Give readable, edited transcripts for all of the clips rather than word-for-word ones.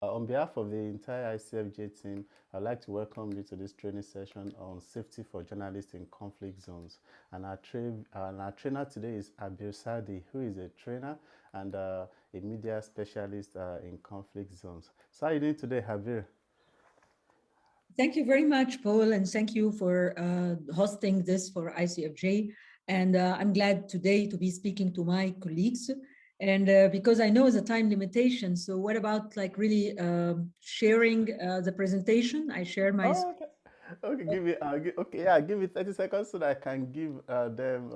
On behalf of the entire ICFJ team, I'd like to welcome you to this training session on safety for journalists in conflict zones. And our trainer today is Abeer Saady, who is a trainer and a media specialist in conflict zones. So how are you doing today, Abeer? Thank you very much, Paul, and thank you for hosting this for ICFJ. And I'm glad today to be speaking to my colleagues. And because I know the time limitation, so what about like really sharing the presentation? I share my. Oh, okay. Okay, yeah, give me 30 seconds so that I can give them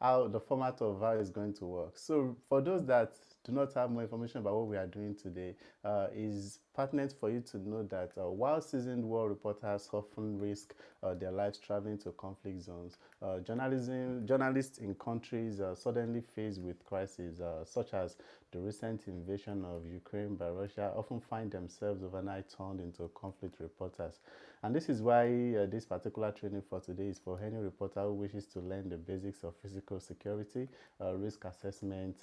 how the format of how it's going to work. So for those that do not have more information about what we are doing today, is pertinent for you to know that while seasoned war reporters often risk their lives traveling to conflict zones, journalists in countries suddenly faced with crises such as the recent invasion of Ukraine by Russia often find themselves overnight turned into conflict reporters. And this is why this particular training for today is for any reporter who wishes to learn the basics of physical security, risk assessment,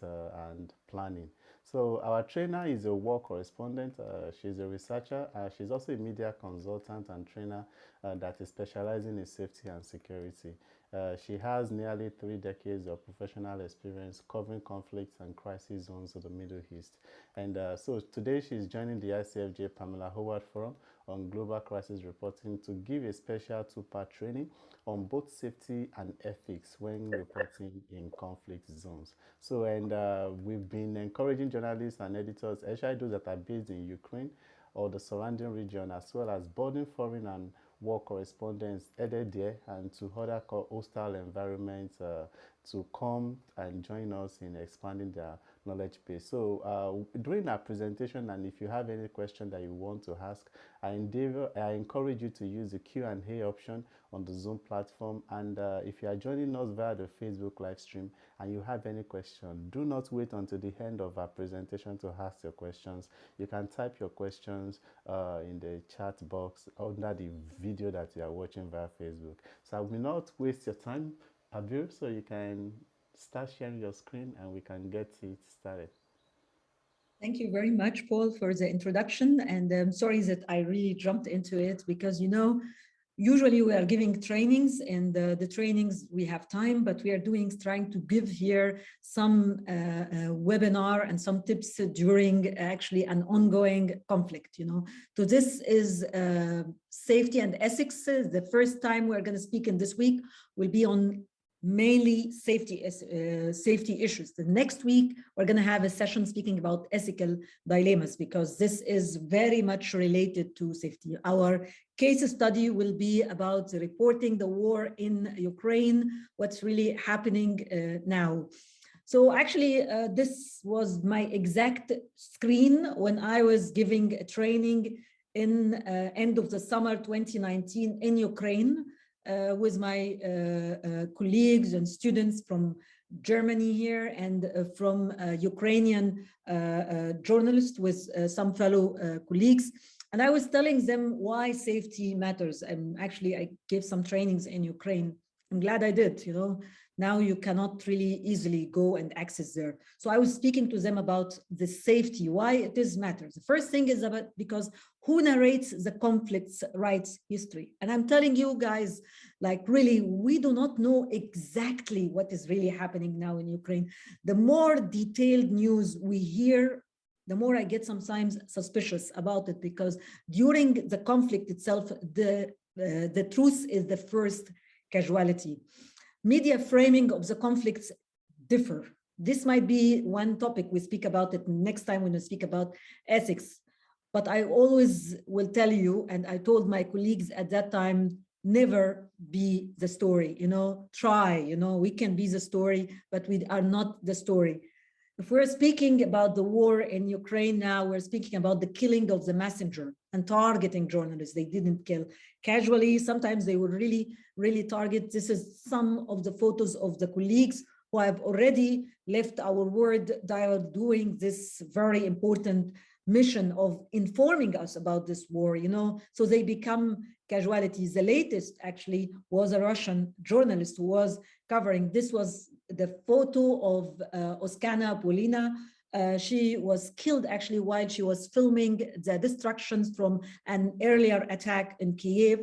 and planning. So our trainer is a war correspondent. She's a researcher. She's also a media consultant and trainer that is specializing in safety and security. She has nearly 3 decades of professional experience covering conflicts and crisis zones of the Middle East. And so today she's joining the ICFJ Pamela Howard Forum on global crisis reporting to give a special two-part training on both safety and ethics when reporting in conflict zones. So, and we've been encouraging journalists and editors, especially those that are based in Ukraine or the surrounding region, as well as boarding foreign and war correspondents headed there and to other hostile environments to come and join us in expanding their knowledge base. So during our presentation, and if you have any question that you want to ask, I encourage you to use the Q&A option on the Zoom platform. And if you are joining us via the Facebook live stream and you have any question, do not wait until the end of our presentation to ask your questions. You can type your questions in the chat box under the video that you are watching via Facebook. So I will not waste your time, Abeer, so you can start sharing your screen and we can get it started. Thank you very much, Paul, for the introduction. And I'm sorry that I really jumped into it because, usually we are giving trainings and the trainings we have time, but we are trying to give here some webinar and some tips during actually an ongoing conflict, So this is safety and ethics. The first time we're going to speak in this week will be on mainly safety issues. The next week, we're going to have a session speaking about ethical dilemmas because this is very much related to safety. Our case study will be about reporting the war in Ukraine, what's really happening now. So actually, this was my exact screen when I was giving a training in end of the summer 2019 in Ukraine. With my colleagues and students from Germany here and from Ukrainian journalists with some fellow colleagues. And I was telling them why safety matters. And actually, I gave some trainings in Ukraine. I'm glad I did, Now you cannot really easily go and access there. So I was speaking to them about the safety, why it is matters. The first thing is about because who narrates the conflict's rights history? And I'm telling you guys, like really, we do not know exactly what is really happening now in Ukraine. The more detailed news we hear, the more I get sometimes suspicious about it because during the conflict itself, the truth is the first casualty. Media framing of the conflicts differ. This might be one topic we speak about it next time when we speak about ethics. But I always will tell you, and I told my colleagues at that time, never be the story, try, we can be the story, but we are not the story. If we're speaking about the war in Ukraine now, we're speaking about the killing of the messenger and targeting journalists. They didn't kill casually. Sometimes they would really target. This is some of the photos of the colleagues who have already left our Word dialogue doing this very important mission of informing us about this war, so they become casualties. The latest actually was a Russian journalist who was covering. This was the photo of Oskana Polina, She was killed actually while she was filming the destructions from an earlier attack in Kiev.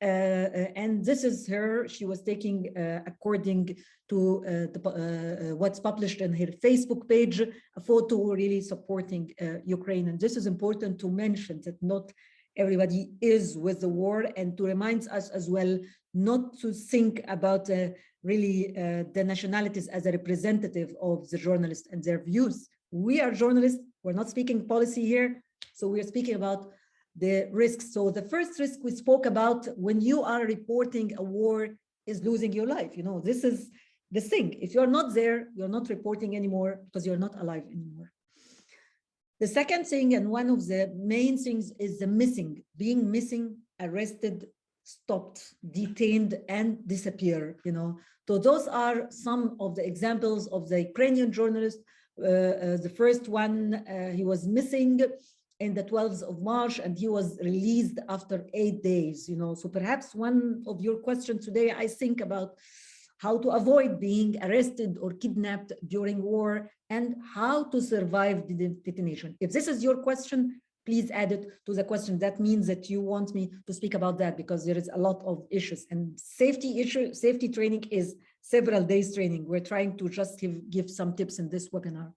And this is her. She was taking, according to what's published in her Facebook page, a photo really supporting Ukraine. And this is important to mention, that not everybody is with the war, and to remind us as well not to think about really the nationalities as a representative of the journalists and their views. We are journalists. We're not speaking policy here. So we're speaking about the risks. So the first risk we spoke about when you are reporting a war is losing your life. You know, this is the thing. If you're not there, you're not reporting anymore because you're not alive anymore. The second thing, and one of the main things, is the missing, being missing, arrested, stopped, detained, and disappear, you know. So those are some of the examples of the Ukrainian journalist. The first one, he was missing in the 12th of March, and he was released after 8 days, you know. So perhaps one of your questions today, I think about how to avoid being arrested or kidnapped during war, and how to survive the detention. If this is your question, please add it to the question. That means that you want me to speak about that, because there is a lot of issues, and safety training is several days training. We're trying to just give some tips in this webinar.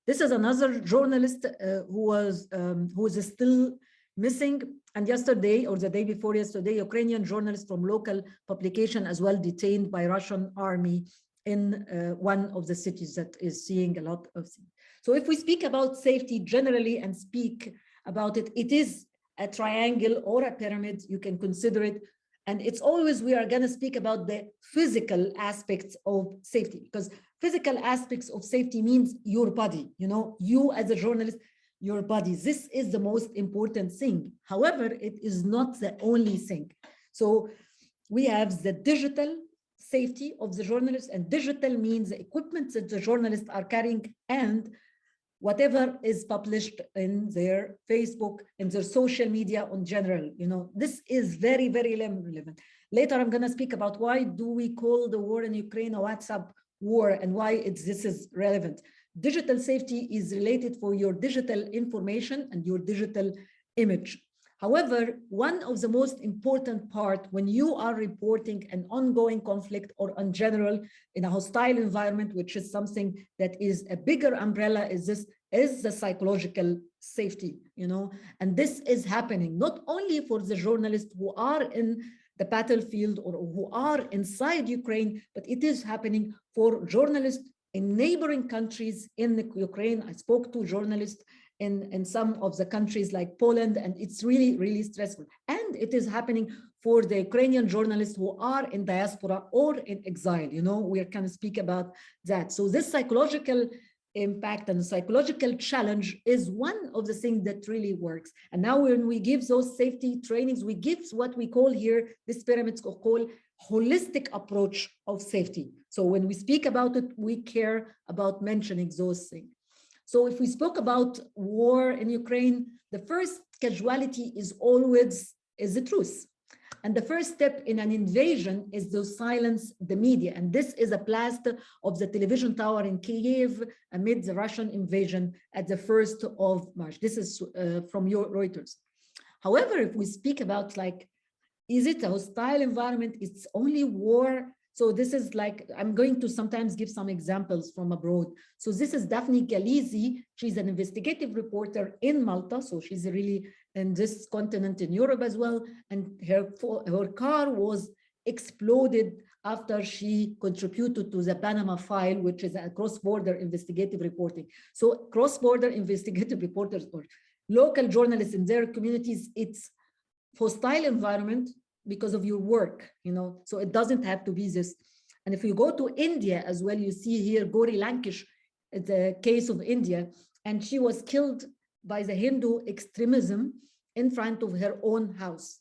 This is another journalist who is still missing. And yesterday, or the day before yesterday, Ukrainian journalist from local publication as well detained by Russian army in one of the cities that is seeing a lot of things. So if we speak about safety generally and speak about it, it is a triangle or a pyramid, you can consider it. And it's always, we are going to speak about the physical aspects of safety, because physical aspects of safety means your body, you know, you as a journalist, your body. This is the most important thing. However, it is not the only thing. So we have the digital safety of the journalist, and digital means the equipment that the journalists are carrying and whatever is published in their Facebook, in their social media in general. You know, this is very, very relevant. Later, I'm going to speak about why do we call the war in Ukraine a WhatsApp war, and why this is relevant. Digital safety is related for your digital information and your digital image. However, one of the most important part when you are reporting an ongoing conflict, or in general in a hostile environment, which is something that is a bigger umbrella, is the psychological safety, you know. And this is happening not only for the journalists who are in the battlefield or who are inside Ukraine, but it is happening for journalists in neighboring countries in Ukraine. I spoke to journalists in some of the countries like Poland, and it's really, really stressful. And it is happening for the Ukrainian journalists who are in diaspora or in exile. You know, we can speak about that. So this psychological impact and psychological challenge is one of the things that really works. And now when we give those safety trainings, we give what we call here, this pyramid called holistic approach of safety. So when we speak about it, we care about mentioning those things. So if we spoke about war in Ukraine, the first casualty is always the truth. And the first step in an invasion is to silence the media. And this is a blast of the television tower in Kiev amid the Russian invasion at the 1st of March. This is from your Reuters. However, if we speak about like, is it a hostile environment? It's only war. So this is like, I'm going to sometimes give some examples from abroad. So this is Daphne Galizzi. She's an investigative reporter in Malta. So she's really in this continent in Europe as well. And her car was exploded after she contributed to the Panama file, which is a cross-border investigative reporting. So cross-border investigative reporters or local journalists in their communities, it's hostile environment because of your work, you know, so it doesn't have to be this. And if you go to India as well, you see here Gauri Lankesh, the case of India, and she was killed by the Hindu extremism in front of her own house.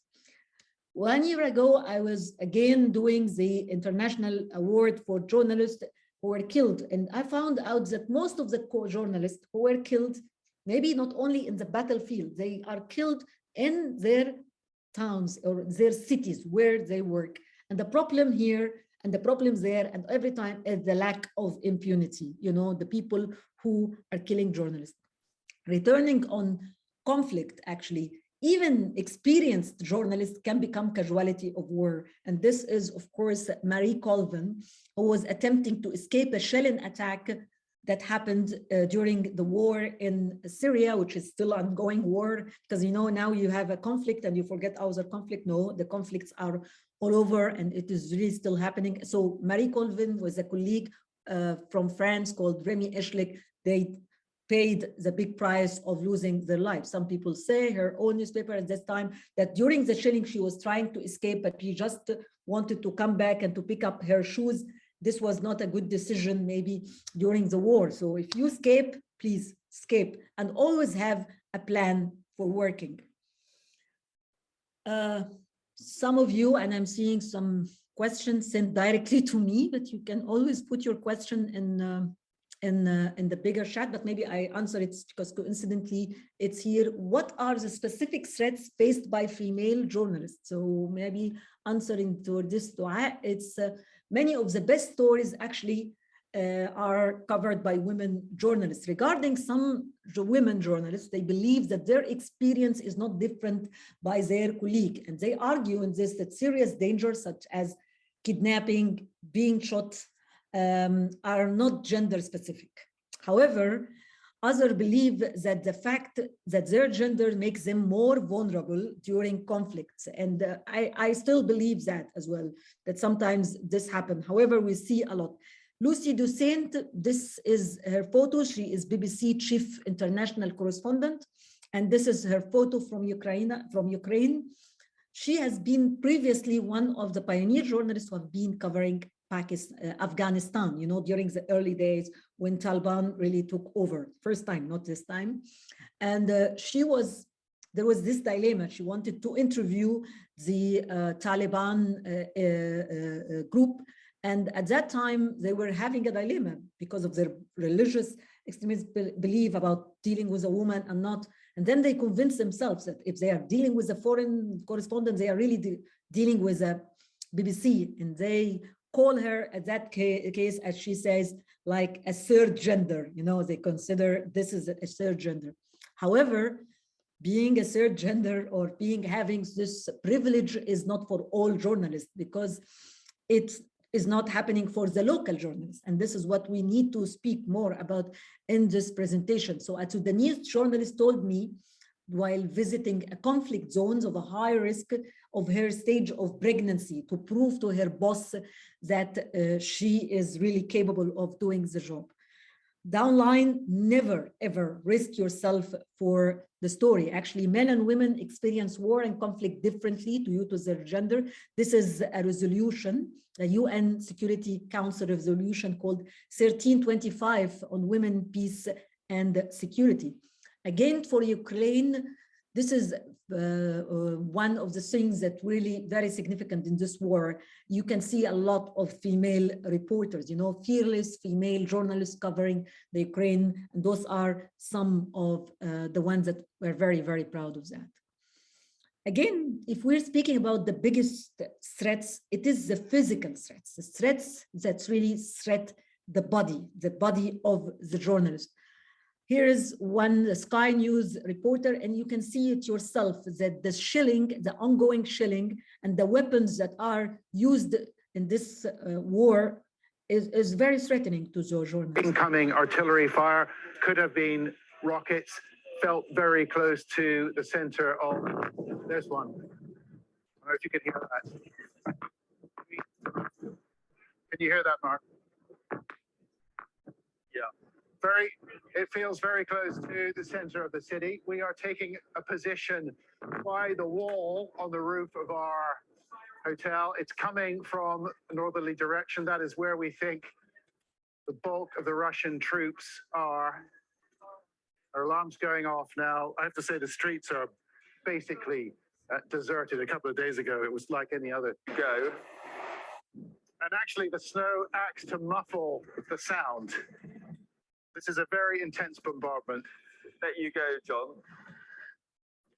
1 year ago, I was again doing the International Award for journalists who were killed. And I found out that most of the journalists who were killed, maybe not only in the battlefield, they are killed in their towns or their cities where they work. And the problem here and the problems there and every time is the lack of impunity. You know, the people who are killing journalists. Returning on conflict, actually, even experienced journalists can become casualty of war. And this is, of course, Marie Colvin, who was attempting to escape a shelling attack that happened during the war in Syria, which is still ongoing war, because now you have a conflict and you forget other conflict. No, the conflicts are all over and it is really still happening. So Marie Colvin was a colleague from France called Remy Eshlik. They paid the big price of losing their life. Some people say her own newspaper at this time that during the shelling, she was trying to escape, but she just wanted to come back and to pick up her shoes. This was not a good decision maybe during the war. So if you escape, please escape and always have a plan for working. Some of you, and I'm seeing some questions sent directly to me, but you can always put your question in the bigger chat, but maybe I answer it because coincidentally it's here. What are the specific threats faced by female journalists? So maybe answering to this, it's many of the best stories actually are covered by women journalists. Regarding some women journalists, they believe that their experience is not different by their colleague. And they argue in this that serious dangers such as kidnapping, being shot, are not gender specific. However, others believe that the fact that their gender makes them more vulnerable during conflicts. And I still believe that as well, that sometimes this happens. However, we see a lot. Lucy Doucet, this is her photo. She is BBC chief international correspondent. And this is her photo from Ukraine. She has been previously one of the pioneer journalists who have been covering Afghanistan, during the early days when Taliban really took over. First time, not this time. And there was this dilemma. She wanted to interview the Taliban group. And at that time, they were having a dilemma because of their religious extremist belief about dealing with a woman and not. And then they convinced themselves that if they are dealing with a foreign correspondent, they are really dealing with a BBC. And they call her at that case, as she says, like a third gender. They consider this is a third gender. However, being a third gender or having this privilege is not for all journalists, because it is not happening for the local journalists. And this is what we need to speak more about in this presentation. So a Sudanese journalist told me while visiting a conflict zones of a high risk of her stage of pregnancy to prove to her boss that she is really capable of doing the job. Downline, never, ever risk yourself for the story. Actually, men and women experience war and conflict differently due to their gender. This is a resolution, a UN Security Council resolution called 1325 on women, peace, and security. Again, for Ukraine, this is one of the things that really very significant in this war. You can see a lot of female reporters, fearless female journalists covering the Ukraine. And those are some of the ones that we're very, very proud of that. Again, if we're speaking about the biggest threats, it is the physical threats, the threats that really threat the body of the journalist. Here is one Sky News reporter, and you can see it yourself, that the shelling, the ongoing shelling, and the weapons that are used in this war is very threatening to the journalists. Incoming artillery fire could have been rockets, felt very close to the center of, there's one. I don't know if you can hear that. Can you hear that, Mark? It feels very close to the center of the city. We are taking a position by the wall on the roof of our hotel. It's coming from a northerly direction. That is where we think the bulk of the Russian troops are. Our alarm's going off now. I have to say the streets are basically deserted. A couple of days ago, it was like any other go. And actually the snow acts to muffle the sound. This is a very intense bombardment. Let you go, John.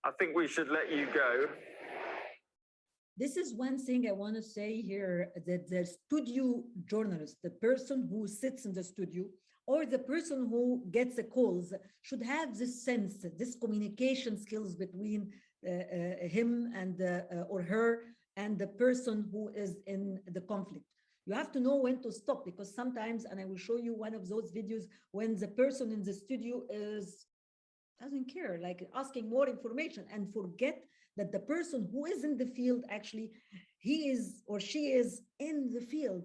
I think we should let you go. This is one thing I want to say here, that the studio journalist, the person who sits in the studio, or the person who gets the calls should have this sense, this communication skills between him and or her and the person who is in the conflict. You have to know when to stop, because sometimes, and I will show you one of those videos, when the person in the studio doesn't care, like asking more information, and forget that the person who is in the field, actually, he is or she is in the field.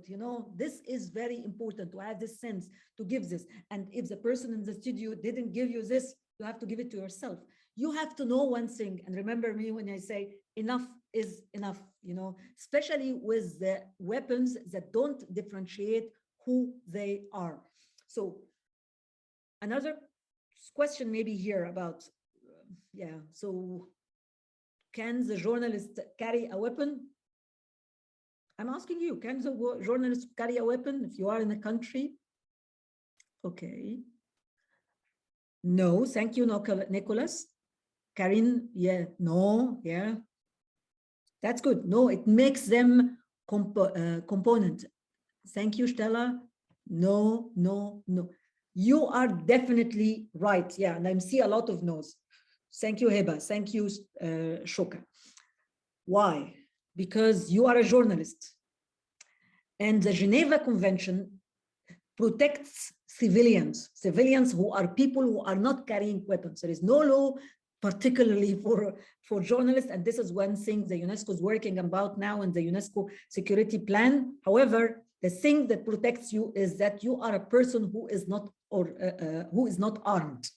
This is very important, to have this sense, to give this. And if the person in the studio didn't give you this, you have to give it to yourself. You have to know one thing, and remember me when I say enough is enough, especially with the weapons that don't differentiate who they are. So another question maybe here about, so can the journalist carry a weapon? I'm asking you, can the journalist carry a weapon if you are in a country? Okay. No, thank you, Nicholas. Karin, yeah, no, yeah. That's good. No, it makes them component. Thank you, Stella. No, no, no. You are definitely right. Yeah, and I see a lot of no's. Thank you, Heba. Thank you, Shoka. Why? Because you are a journalist. And the Geneva Convention protects civilians who are people who are not carrying weapons. There is no law particularly for journalists, and this is one thing the UNESCO is working about now in the UNESCO security plan. However, the thing that protects you is that you are a person who is not armed.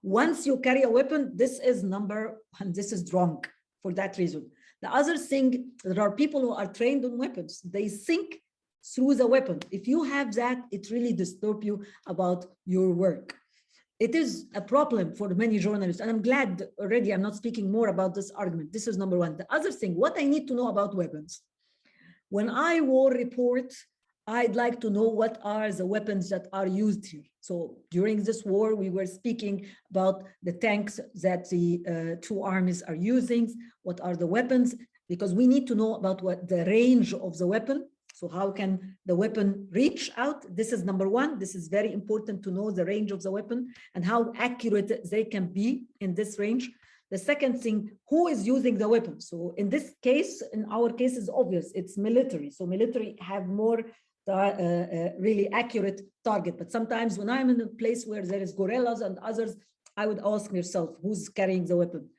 Once you carry a weapon, this is number one, this is wrong for that reason. The other thing, there are people who are trained on weapons. They think through the weapon. If you have that, it really disturbs you about your work. It is a problem for many journalists, and I'm glad already I'm not speaking more about this argument. This is number one. The other thing, what I need to know about weapons. When I war report, I'd like to know what are the weapons that are used here. So during this war, we were speaking about the tanks that the two armies are using. What are the weapons? Because we need to know about what the range of the weapon. So how can the weapon reach out? This is number one. This is very important to know the range of the weapon and how accurate they can be in this range. The second thing, who is using the weapon? So in this case, in our case, is obvious. It's military. So military have more really accurate target. But sometimes when I'm in a place where there is guerrillas and others, I would ask myself, who's carrying the weapon?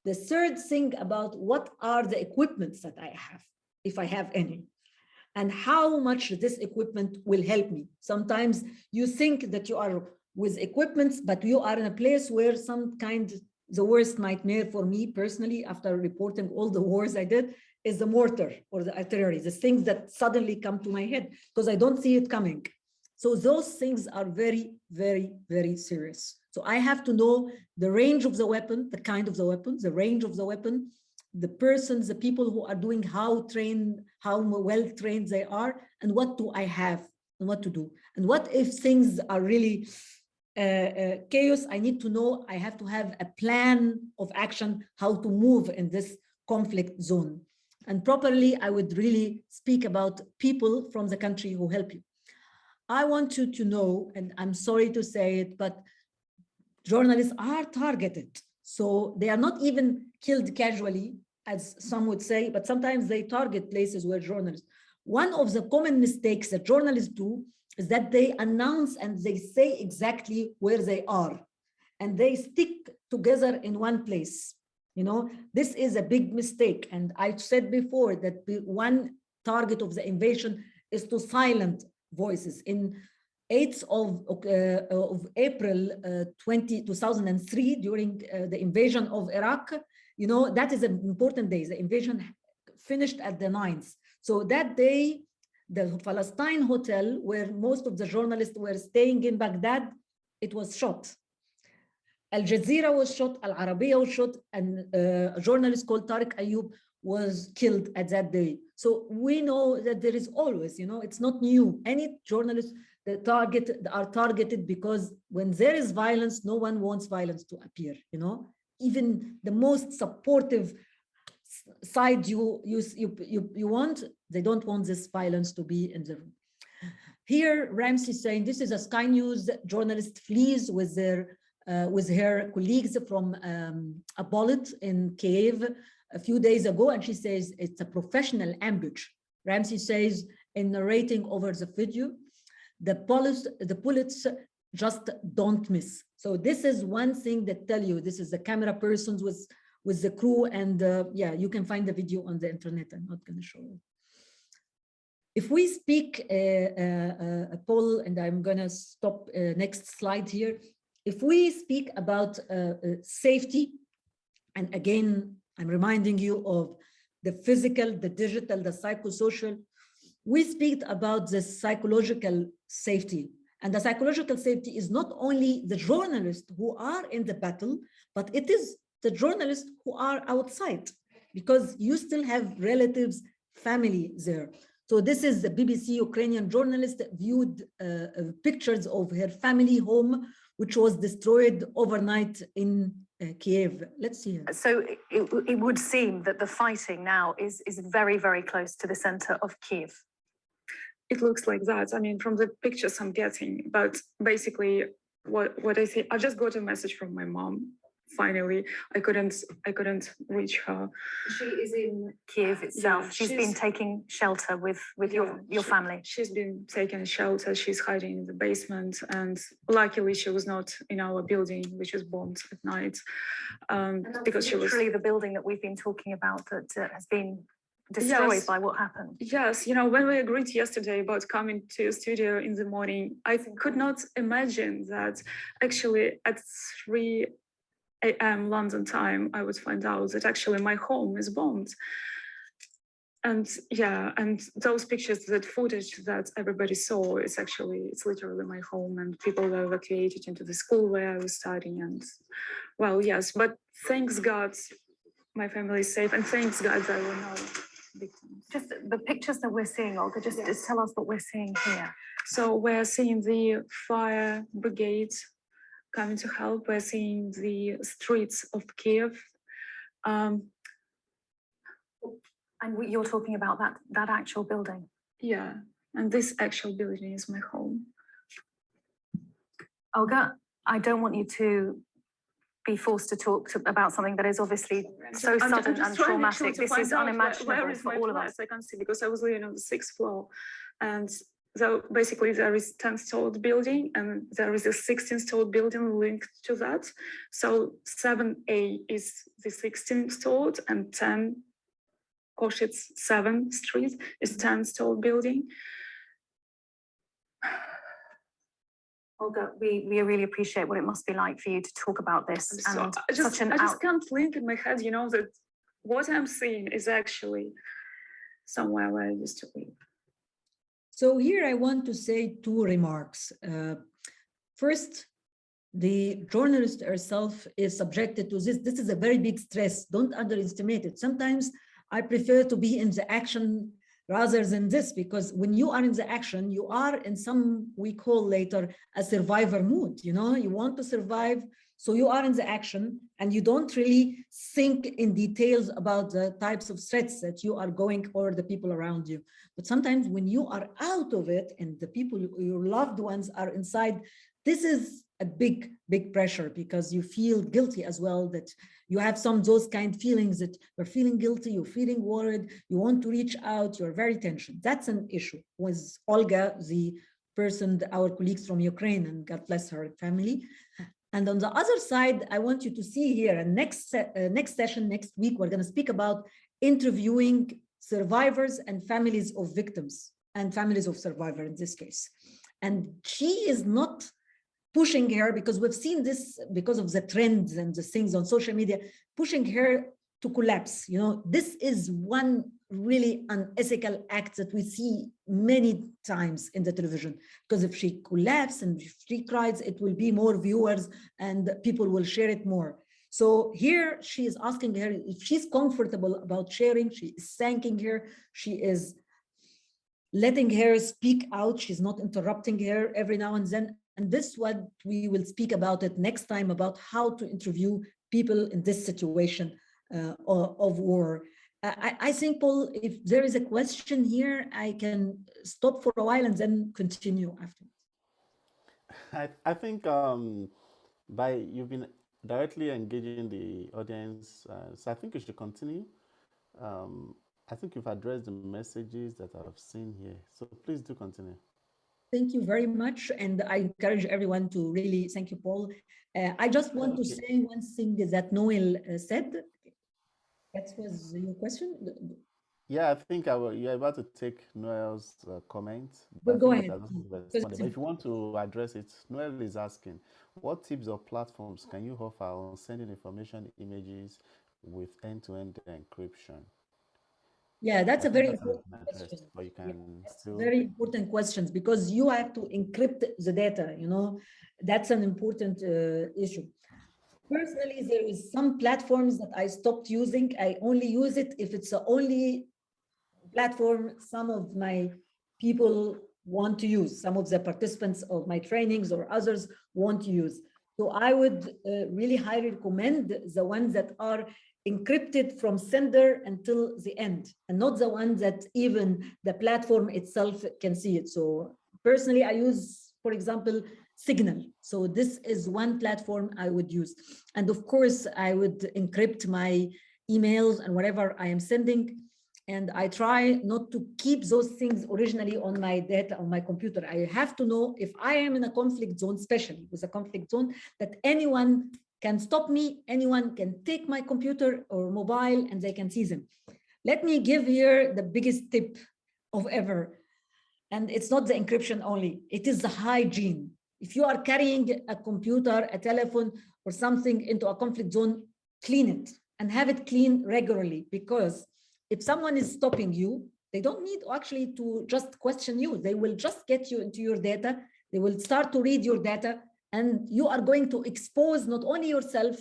The third thing about what are the equipments that I have, if I have any, and how much this equipment will help me. Sometimes you think that you are with equipments, but you are in a place where the worst nightmare for me personally, after reporting all the wars I did, is the mortar or the artillery, the things that suddenly come to my head because I don't see it coming. So those things are very, very, very serious. So I have to know the range of the weapon, the kind of the weapon, the range of the weapon, the persons, the people who are doing, how well trained they are, and what do I have and what to do. And what if things are really chaos? I need to know, I have to have a plan of action, how to move in this conflict zone. And properly, I would really speak about people from the country who help you. I want you to know, and I'm sorry to say it, but journalists are targeted. So they are not even killed casually, as some would say, but sometimes they target places where journalists. One of the common mistakes that journalists do is that they announce and they say exactly where they are, and they stick together in one place. This is a big mistake. And I said before that one target of the invasion is to silence voices. In 8th of April 2003, during the invasion of Iraq, that is an important day. The invasion finished at the 9th. So that day, the Palestine hotel, where most of the journalists were staying in Baghdad, it was shot. Al Jazeera was shot, Al Arabiya was shot, and a journalist called Tariq Ayoub was killed at that day. So we know that there is always, it's not new. Any journalists are targeted because when there is violence, no one wants violence to appear, Even the most supportive side you want, they don't want this violence to be in the room. Here, Ramsey saying this is a Sky News journalist flees with her colleagues from a bullet in Kiev a few days ago, and she says it's a professional ambush. Ramsey says in narrating over the video, the bullets just don't miss. So this is one thing that tell you this is the camera persons with the crew, and yeah, you can find the video on the internet. I'm not going to show it. If we speak, Paul, and I'm going to stop next slide here. If we speak about safety, and again, I'm reminding you of the physical, the digital, the psychosocial, we speak about the psychological safety. And the psychological safety is not only the journalists who are in the battle, but it is the journalists who are outside, because you still have relatives, family there. So this is the BBC Ukrainian journalist viewed pictures of her family home, which was destroyed overnight in Kiev. Let's see. So it would seem that the fighting now is very, very close to the center of Kiev. It looks like that. I mean, from the pictures I'm getting, but basically what I see, I just got a message from my mom. Finally, I couldn't reach her. She is in Kiev itself. Yeah, she's been taking shelter with your family. She's been taking shelter. She's hiding in the basement, and luckily she was not in our building, which was bombed at night. Because she was literally the building that we've been talking about that has been destroyed by what happened. Yes, you know, when we agreed yesterday about coming to a studio in the morning, I could not imagine that actually at 3 a.m. London time, I would find out that actually my home is bombed. And yeah, and those pictures, that footage that everybody saw, it's literally my home, and people were evacuated into the school where I was studying. And well, yes, but thanks God, my family is safe, and thanks God there were no victims. Just the pictures that we're seeing, Olga, just tell us what we're seeing here. So we're seeing the fire brigade coming to help. We're seeing the streets of Kiev. And you're talking about that actual building? Yeah, and this actual building is my home. Olga, I don't want you to be forced to talk about something that is obviously so sudden and traumatic. This is unimaginable for all of us. I can't see because I was living on the 6th floor, and so basically there is 10-story building and there is a 16-story building linked to that. So 7A is the 16-story and 10 Koshitz 7th Street is 10-story building. Olga, we really appreciate what it must be like for you to talk about this. So I just can't link in my head, you know, that what I'm seeing is actually somewhere where I used to live. So here I want to say 2 remarks. First, the journalist herself is subjected to this. This is a very big stress. Don't underestimate it. Sometimes I prefer to be in the action rather than this, because when you are in the action, you are in some, we call later, a survivor mood. You know, you want to survive. So you are in the action and you don't really think in details about the types of threats that you are going or the people around you. But sometimes when you are out of it and the people, your loved ones are inside, this is a big, big pressure, because you feel guilty as well, that you have those kind of feelings that you're feeling guilty, you're feeling worried, you want to reach out, you're very tensioned. That's an issue with Olga, the person, our colleagues from Ukraine, and God bless her family. And on the other side, I want you to see here, and next session, next week, we're going to speak about interviewing survivors and families of victims and families of survivors in this case. And she is not pushing her, because we've seen this because of the trends and the things on social media, pushing her to collapse. You know, this is one really unethical act that we see many times in the television, because if she collapses and if she cries, it will be more viewers and people will share it more. So here she is asking her if she's comfortable about sharing. She is thanking her. She is letting her speak out. She's not interrupting her every now and then. And this is what we will speak about it next time, about how to interview people in this situation of war. I think, Paul, if there is a question here, I can stop for a while and then continue afterwards. I think by you've been directly engaging the audience, so I think you should continue. I think you've addressed the messages that I've seen here, so please do continue. Thank you very much, and I encourage everyone to really thank you, Paul. I just want to say one thing that Noel said. That was your question. Yeah, I think you're about to take Noel's comment. But go ahead. But if you want to address it, Noel is asking, what tips or platforms can you offer on sending information images with end-to-end encryption? Yeah, that's a very important question. But you can still... Very important questions, because you have to encrypt the data, you know, that's an important issue. Personally, there is some platforms that I stopped using. I only use it if it's the only platform some of my people want to use, some of the participants of my trainings or others want to use. So I would really highly recommend the ones that are encrypted from sender until the end, and not the ones that even the platform itself can see it. So personally, I use, for example, Signal. So this is one platform I would use. And of course, I would encrypt my emails and whatever I am sending. And I try not to keep those things originally on my data, on my computer. I have to know if I am in a conflict zone, especially with a conflict zone, that anyone can stop me, anyone can take my computer or mobile and they can see them. Let me give here the biggest tip of ever. And it's not the encryption only, it is the hygiene. If you are carrying a computer, a telephone, or something into a conflict zone, clean it and have it clean regularly, because if someone is stopping you, they don't need actually to just question you. They will just get you into your data. They will start to read your data, and you are going to expose not only yourself,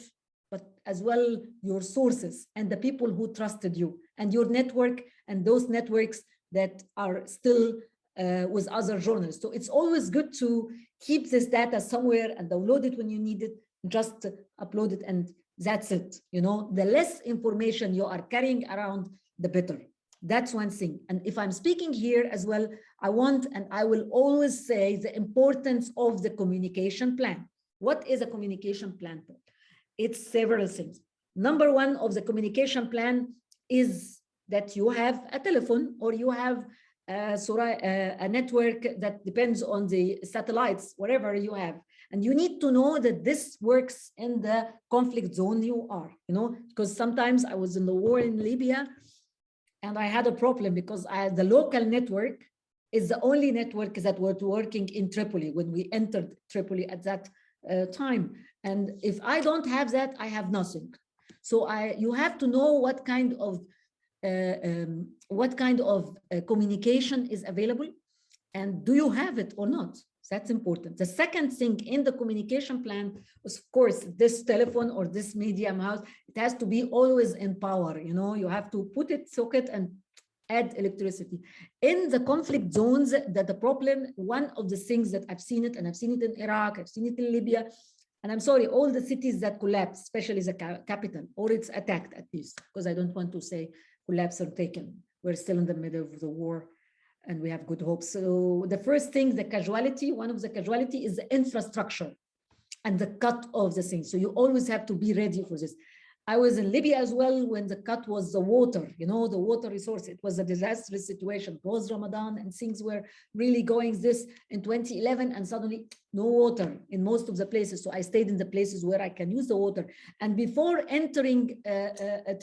but as well your sources and the people who trusted you and your network and those networks that are still with other journalists. So it's always good to keep this data somewhere and download it when you need it, just upload it, and that's it. You know, the less information you are carrying around, the better. That's one thing. And if I'm speaking here as well, I want, and I will always say, the importance of the communication plan. What is a communication plan? It's several things. Number one of the communication plan is that you have a telephone, or you have a network that depends on the satellites, whatever you have. And you need to know that this works in the conflict zone you are, you know, because sometimes I was in the war in Libya and I had a problem because the local network is the only network that was working in Tripoli when we entered Tripoli at that time. And if I don't have that, I have nothing. So you have to know what kind of communication is available, and do you have it or not? That's important. The second thing in the communication plan is, of course, this telephone or this medium house, it has to be always in power. You know, you have to put it socket and add electricity. In the conflict zones, that the problem, one of the things that I've seen it, and I've seen it in Iraq, I've seen it in Libya, and I'm sorry, all the cities that collapse, especially the capital, or it's attacked at least, because I don't want to say collapse or taken. We're still in the middle of the war and we have good hopes. So the first thing, the casualty, one of the casualty is the infrastructure and the cut of the thing. So you always have to be ready for this. I was in Libya as well when the cut was the water, you know, the water resource. It was a disastrous situation post Ramadan, and things were really going this in 2011, and suddenly no water in most of the places. So I stayed in the places where I can use the water. And before entering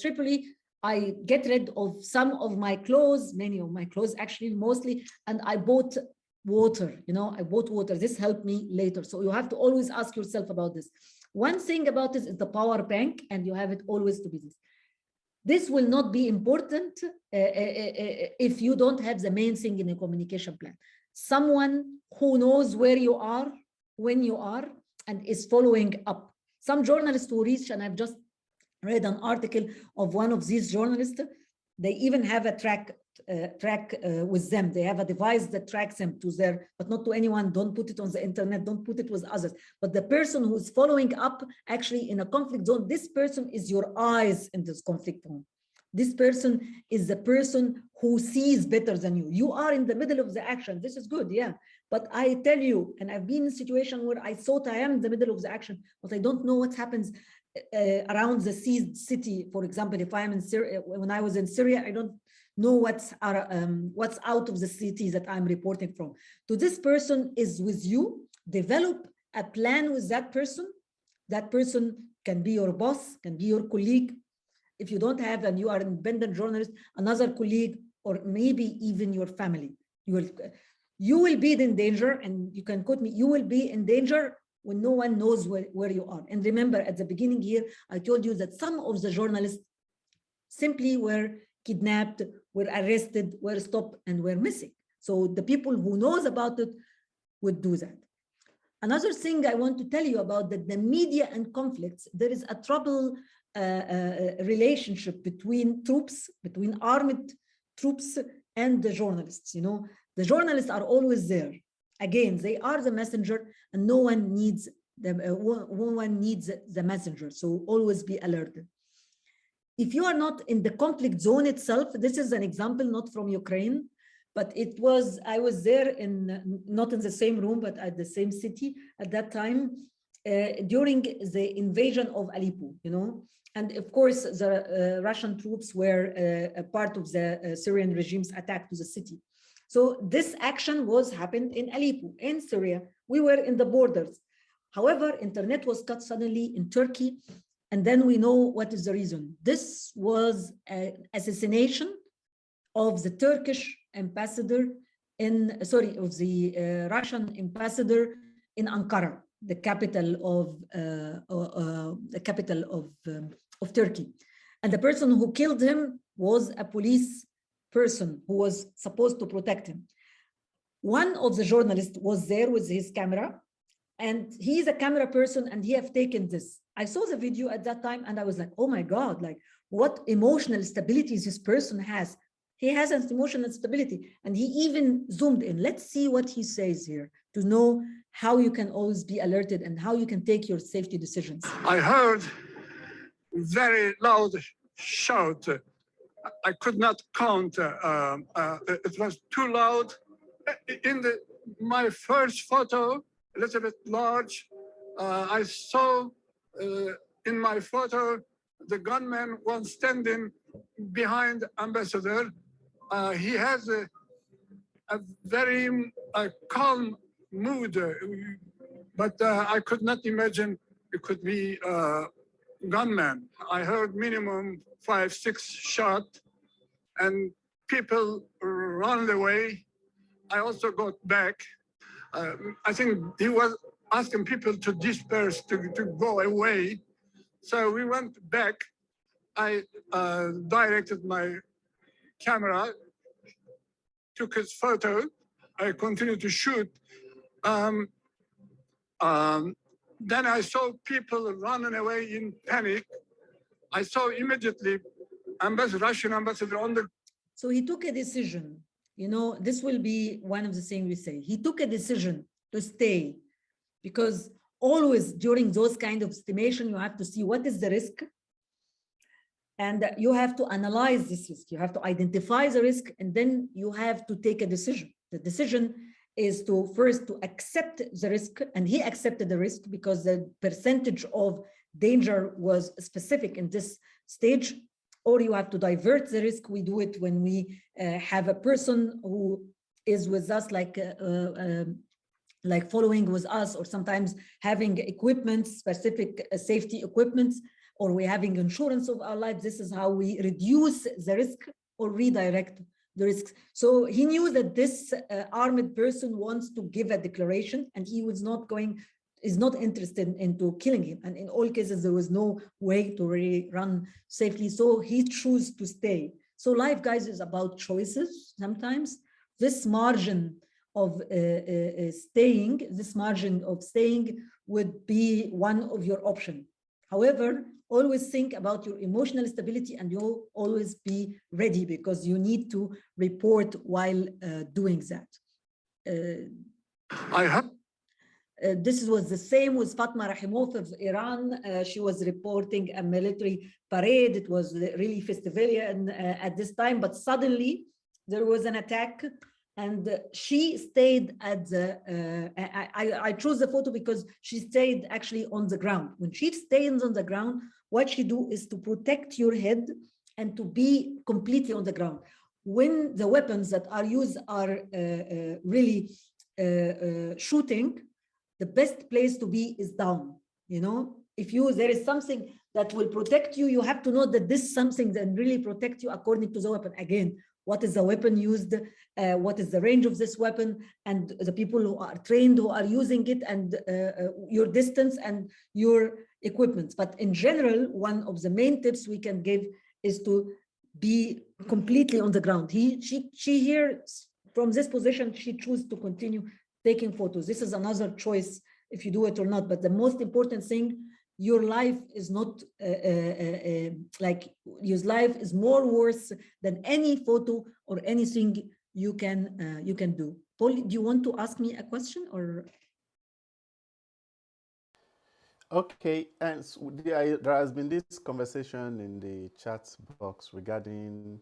Tripoli, I get rid of some of my clothes, many of my clothes actually, mostly, and I bought water, you know, I bought water. This helped me later. So you have to always ask yourself about this. One thing about this is the power bank, and you have it always to be this. This will not be important if you don't have the main thing in a communication plan. Someone who knows where you are, when you are, and is following up. Some journalists who reach, and I've just read an article of one of these journalists, they even have a track with them. They have a device that tracks them to their, but not to anyone. Don't put it on the internet, don't put it with others. But the person who is following up actually in a conflict zone, this person is your eyes in this conflict zone. This person is the person who sees better than you. You are in the middle of the action. This is good, yeah. But I tell you, and I've been in a situation where I thought I am in the middle of the action, but I don't know what happens around the city. For example, if I am in Syria, when I was in Syria, I don't know what's out of the city that I'm reporting from. So this person is with you. Develop a plan with that person. That person can be your boss, can be your colleague. If you don't have, and you are an independent journalist, another colleague, or maybe even your family. You will be in danger, and you can quote me, you will be in danger when no one knows where you are. And remember, at the beginning here, I told you that some of the journalists simply were kidnapped, were arrested, were stopped, and were missing. So the people who knows about it would do that. Another thing I want to tell you about that the media and conflicts, there is a trouble relationship between troops, between armed troops and the journalists. You know, the journalists are always there. Again, they are the messenger, and no one needs them. No one needs the messenger. So always be alerted. If you are not in the conflict zone itself, this is an example not from Ukraine, but I was there not in the same room, but at the same city at that time during the invasion of Aleppo, you know. And of course, the Russian troops were a part of the Syrian regime's attack to the city. So this action happened in Aleppo, in Syria. We were in the borders. However, internet was cut suddenly in Turkey. And then we know what is the reason. This was an assassination of the Turkish ambassador of the Russian ambassador in Ankara, the capital of Turkey. And the person who killed him was a police person who was supposed to protect him. One of the journalists was there with his camera, and he's a camera person, and he have taken this. I saw the video at that time, and I was like, oh my God, like what emotional stability this person has. He has an emotional stability, and he even zoomed in. Let's see what he says here to know how you can always be alerted and how you can take your safety decisions. I heard very loud shout. I could not count. It was too loud. In my first photo, a little bit large, I saw in my photo the gunman was standing behind ambassador. He has a very calm mood, but I could not imagine it could be gunman. I heard minimum 5-6 shots, and people run away. I also got back. I think he was asking people to disperse, to go away. So we went back. I directed my camera, took his photo. I continued to shoot. Then I saw people running away in panic. I saw immediately Russian ambassador on the... So he took a decision. You know, this will be one of the things we say. He took a decision to stay, because always during those kind of estimation, you have to see what is the risk, and you have to analyze this risk. You have to identify the risk, and then you have to take a decision. The decision is to first to accept the risk, and he accepted the risk because the percentage of danger was specific in this stage. Or you have to divert the risk. We do it when we have a person who is with us, like following with us, or sometimes having equipment, specific safety equipment, or we're having insurance of our life. This is how we reduce the risk or redirect the risks. So he knew that this armed person wants to give a declaration, and he was is not interested into killing him. And in all cases, there was no way to really run safely. So he chose to stay. So life, guys, is about choices. Sometimes this margin of staying would be one of your options. However, always think about your emotional stability, and you'll always be ready, because you need to report while doing that. I have. This was the same with Fatma Rahimov of Iran. She was reporting a military parade. It was really festivalian at this time, but suddenly there was an attack, and she stayed at the, I chose the photo because she stayed actually on the ground. When she stays on the ground, what she do is to protect your head and to be completely on the ground. When the weapons that are used are really shooting, the best place to be is down. You know, if there is something that will protect you, you have to know that this something that really protect you according to the weapon. Again, what is the weapon used? What is the range of this weapon? And the people who are trained, who are using it, and your distance and your equipment. But in general, one of the main tips we can give is to be completely on the ground. She here, from this position, she chose to continue taking photos. This is another choice if you do it or not. But the most important thing, your life is not like your life is more worth than any photo or anything you can do. Paul, do you want to ask me a question or? Okay, and so there has been this conversation in the chat box regarding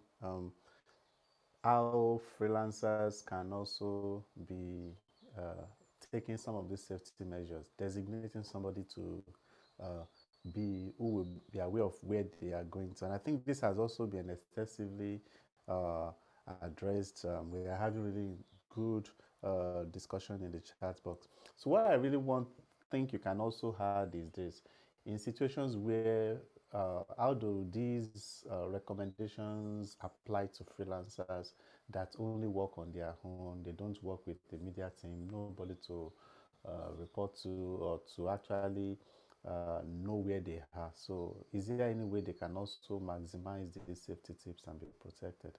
how freelancers can also be taking some of these safety measures, designating somebody to who will be aware of where they are going to. And I think this has also been extensively addressed. We are having really good discussion in the chat box. So what I really think you can also add is this: in situations where how do these recommendations apply to freelancers that only work on their own? They don't work with the media team, nobody to report to or to actually know where they are. So is there any way they can also maximize these safety tips and be protected?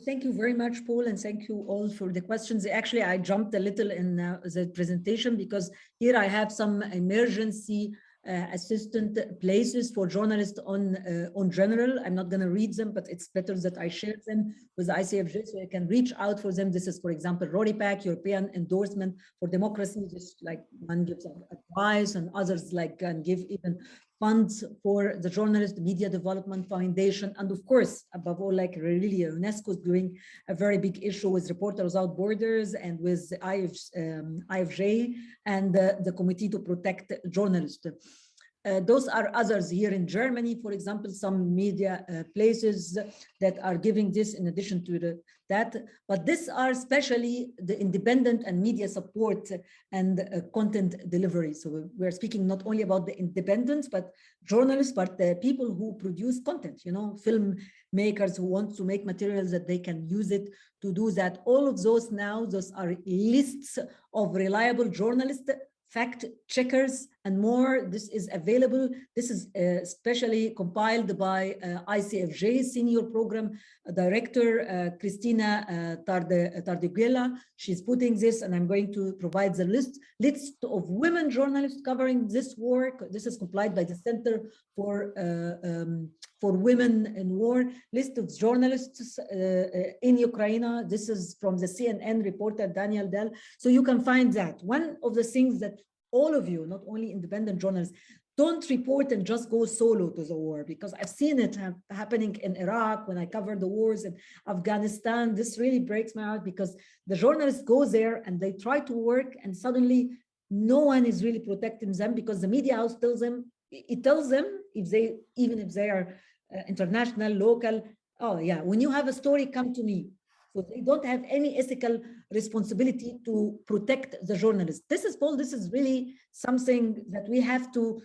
Thank you very much, Paul, and thank you all for the questions. Actually, I jumped a little in the presentation because here I have some emergency assistant places for journalists on general. I'm not going to read them, but it's better that I share them with the ICFJ so I can reach out for them. This is, for example, RORIPAC, European Endorsement for Democracy, just like one gives advice and others like can give even funds for the journalist, Media Development Foundation, and of course, above all, like really UNESCO is doing a very big issue with Reporters Without Borders and with the IFJ and the Committee to Protect Journalists. Those are others here in Germany, for example, some media places that are giving this in addition to that. But these are especially the independent and media support and content delivery. So we're speaking not only about the independents, but journalists, but the people who produce content, you know, filmmakers who want to make materials that they can use it to do that. All of those now, those are lists of reliable journalists, fact checkers, and more. This is available. This is especially compiled by ICFJ Senior Program Director Christina Tardeguela. She's putting this, and I'm going to provide the list of women journalists covering this work. This is complied by the Center for Women in War. List of journalists in Ukraine. This is from the CNN reporter Daniel Dell. So you can find that. One of the things that all of you, not only independent journalists, don't report and just go solo to the war, because I've seen it happening in Iraq when I covered the wars in Afghanistan. This really breaks my heart because the journalists go there and they try to work, and suddenly no one is really protecting them because the media house tells them, even if they are international, local, oh yeah, when you have a story, come to me. So they don't have any ethical responsibility to protect the journalists. This is, Paul, this is really something that we have to,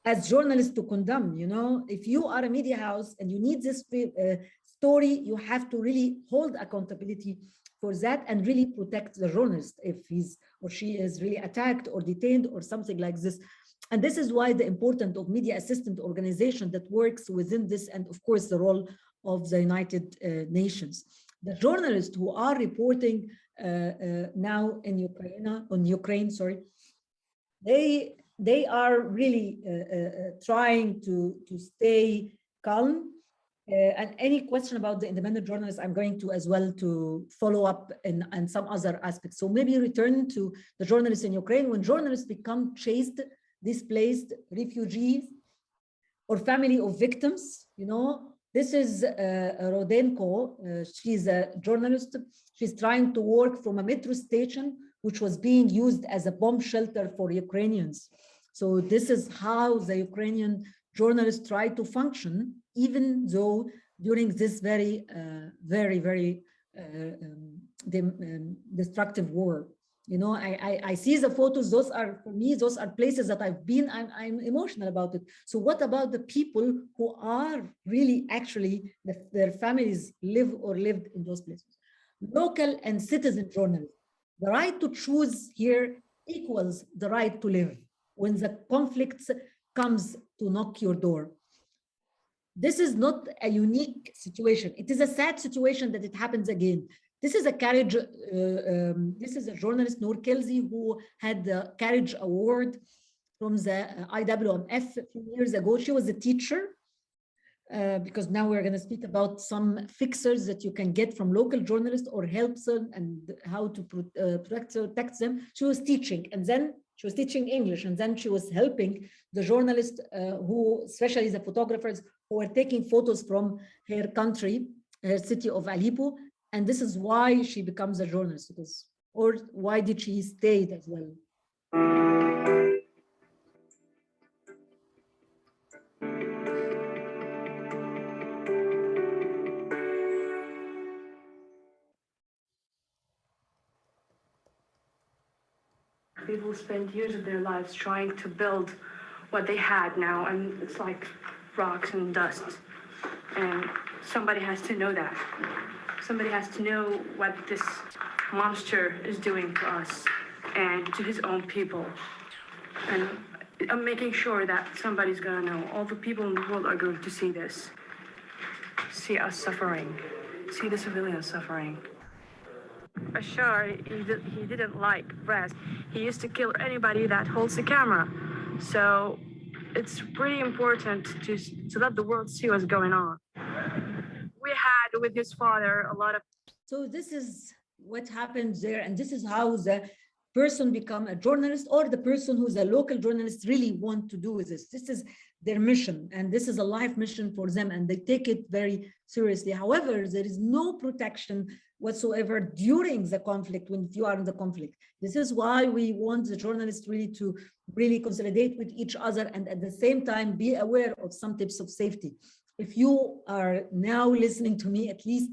as journalists, to condemn. You know, if you are a media house and you need this story, you have to really hold accountability for that and really protect the journalist if he's or she is really attacked or detained or something like this. And this is why the importance of media assistant organization that works within this, and of course the role of the United Nations. The journalists who are reporting now in Ukraine, they are really trying to stay calm And any question about the independent journalists, I'm going to as well to follow up in some other aspects. So maybe return to the journalists in Ukraine. When journalists become chased, displaced, refugees, or family of victims, you know, this is Rodenko. She's a journalist. She's trying to work from a metro station, which was being used as a bomb shelter for Ukrainians. So this is how the Ukrainian journalists try to function, even though during this very destructive war. You know, I see the photos. Those are, for me, those are places that I've been. I'm emotional about it. So what about the people who are really actually their families live or lived in those places? Local and citizen journalists. The right to choose here equals the right to live when the conflict comes to knock your door. This is not a unique situation. It is a sad situation that it happens again. This is a Courage, this is a journalist, Noor Kelzi, who had the Courage Award from the IWMF a few years ago. She was a teacher, because now we're going to speak about some fixers that you can get from local journalists or helps them and how to protect them. She was teaching, and then she was teaching English, and then she was helping the journalists who, especially the photographers, who were taking photos from her country, her city of Aleppo. And this is why she becomes a journalist, because, or why did she stay as well? People spend years of their lives trying to build what they had now, and it's like rocks and dust. And somebody has to know that. Somebody has to know what this monster is doing to us and to his own people. And I'm making sure that somebody's gonna know. All the people in the world are going to see this. See us suffering. See the civilians suffering. Bashar, he didn't like press. He used to kill anybody that holds the camera. So it's pretty important to let the world see what's going on. We had with his father a lot of. So this is what happens there, and this is how the person become a journalist, or the person who's a local journalist really want to do with this. This is their mission, and this is a life mission for them, and they take it very seriously. However, there is no protection whatsoever during the conflict when you are in the conflict. This is why we want the journalists really to really consolidate with each other, and at the same time be aware of some tips of safety. If you are now listening to me, at least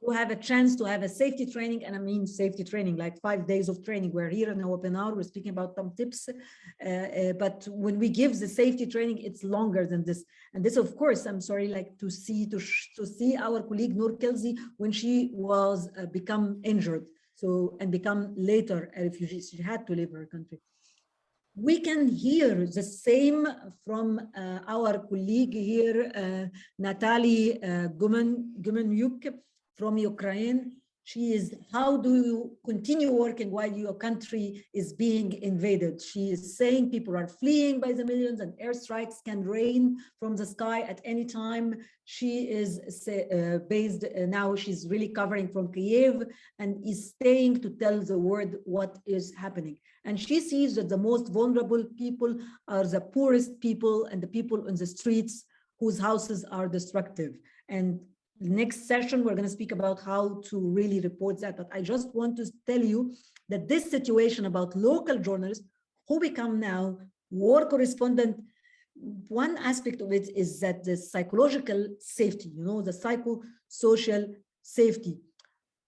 you have a chance to have a safety training, and I mean safety training, like 5 days of training. We're here in the webinar, we're speaking about some tips, but when we give the safety training, it's longer than this. And this, of course, I'm sorry, like to see our colleague Noor Kelzi when she was become injured, so, and become later a refugee. She had to leave her country. We can hear the same from our colleague here, Natalie Gumenyuk from Ukraine. She is, how do you continue working while your country is being invaded? She is saying people are fleeing by the millions and airstrikes can rain from the sky at any time. She is based, now she's really covering from Kiev and is staying to tell the world what is happening. And she sees that the most vulnerable people are the poorest people and the people on the streets whose houses are destructive. And next session, we're going to speak about how to really report that. But I just want to tell you that this situation about local journalists who become now war correspondent, one aspect of it is that the psychological safety, you know, the psychosocial safety.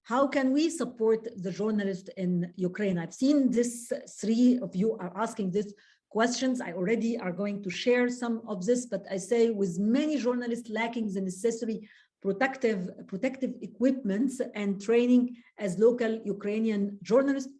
How can we support the journalists in Ukraine? I've seen this, 3 of you are asking this questions. I already are going to share some of this, but I say with many journalists lacking the necessary protective equipments and training as local Ukrainian journalists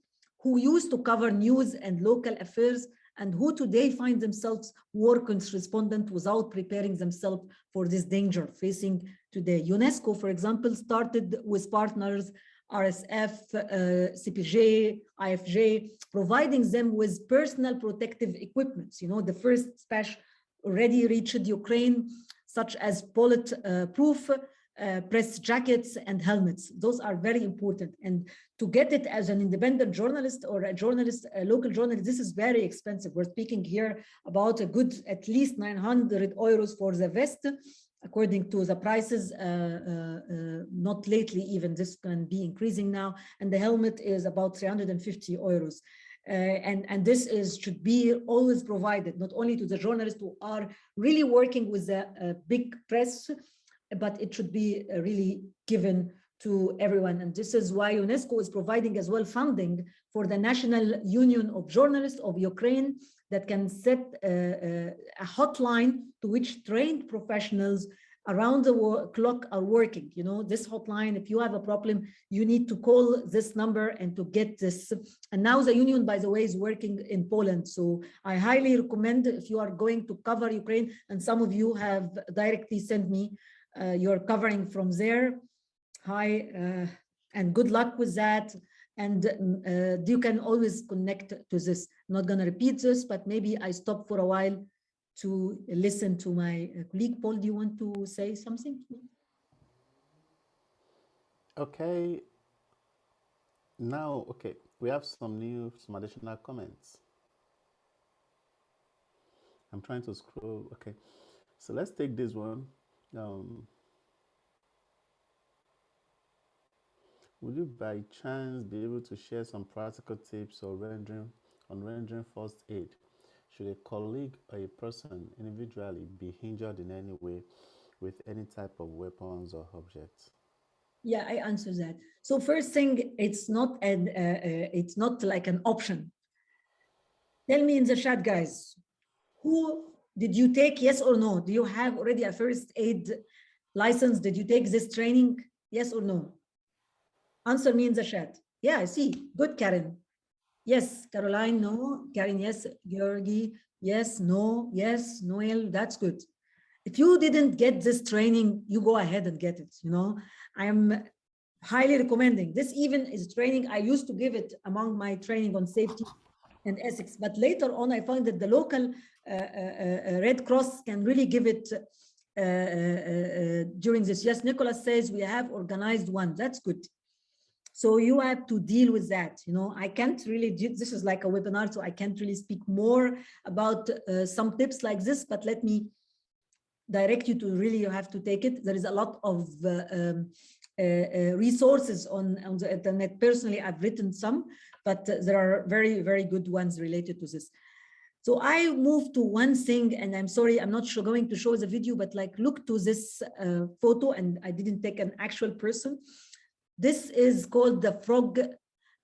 who used to cover news and local affairs, and who today find themselves war correspondent without preparing themselves for this danger facing today. UNESCO, for example, started with partners RSF, CPJ, IFJ, providing them with personal protective equipment. You know, the first dispatch already reached Ukraine. such as bullet-proof press jackets and helmets. Those are very important. And to get it as an independent journalist or a journalist, a local journalist, this is very expensive. We're speaking here about a good, at least 900 euros for the vest, according to the prices, not lately even, this can be increasing now. And the helmet is about 350 euros. And this should be always provided, not only to the journalists who are really working with the big press, but it should be really given to everyone. And this is why UNESCO is providing as well funding for the National Union of Journalists of Ukraine that can set a hotline to which trained professionals around the clock are working. You know, this hotline, if you have a problem, you need to call this number and to get this. And now the union, by the way, is working in Poland. So I highly recommend, if you are going to cover Ukraine, and some of you have directly sent me, you're covering from there. Hi, and good luck with that. And you can always connect to this. I'm not going to repeat this, but maybe I stop for a while to listen to my colleague. Paul, do you want to say something? Okay. Now, okay, we have some additional comments. I'm trying to scroll. Okay, so let's take this one. Would you by chance be able to share some practical tips or rendering first aid? Should a colleague or a person individually be injured in any way with any type of weapons or objects? Yeah, I answer that. So first thing, it's not like an option. Tell me in the chat, guys, who did you take, yes or no? Do you have already a first aid license? Did you take this training? Yes or no? Answer me in the chat. Yeah, I see. Good, Karen. Yes, Caroline, no. Karen, yes. Georgi, yes, no. Yes, Noel, that's good. If you didn't get this training, you go ahead and get it. You know, I'm highly recommending this. Even is training, I used to give it among my training on safety and ethics, but later on I found that the local Red Cross can really give it during this. Yes, Nicholas says we have organized one. That's good. So you have to deal with that. You know, I can't really do, this is like a webinar, so I can't really speak more about some tips like this, but let me direct you to really, you have to take it. There is a lot of resources on the internet. Personally, I've written some, but there are very, very good ones related to this. So I moved to one thing, and I'm sorry, I'm not sure going to show the video, but like look to this photo, and I didn't take an actual person. This is called the frog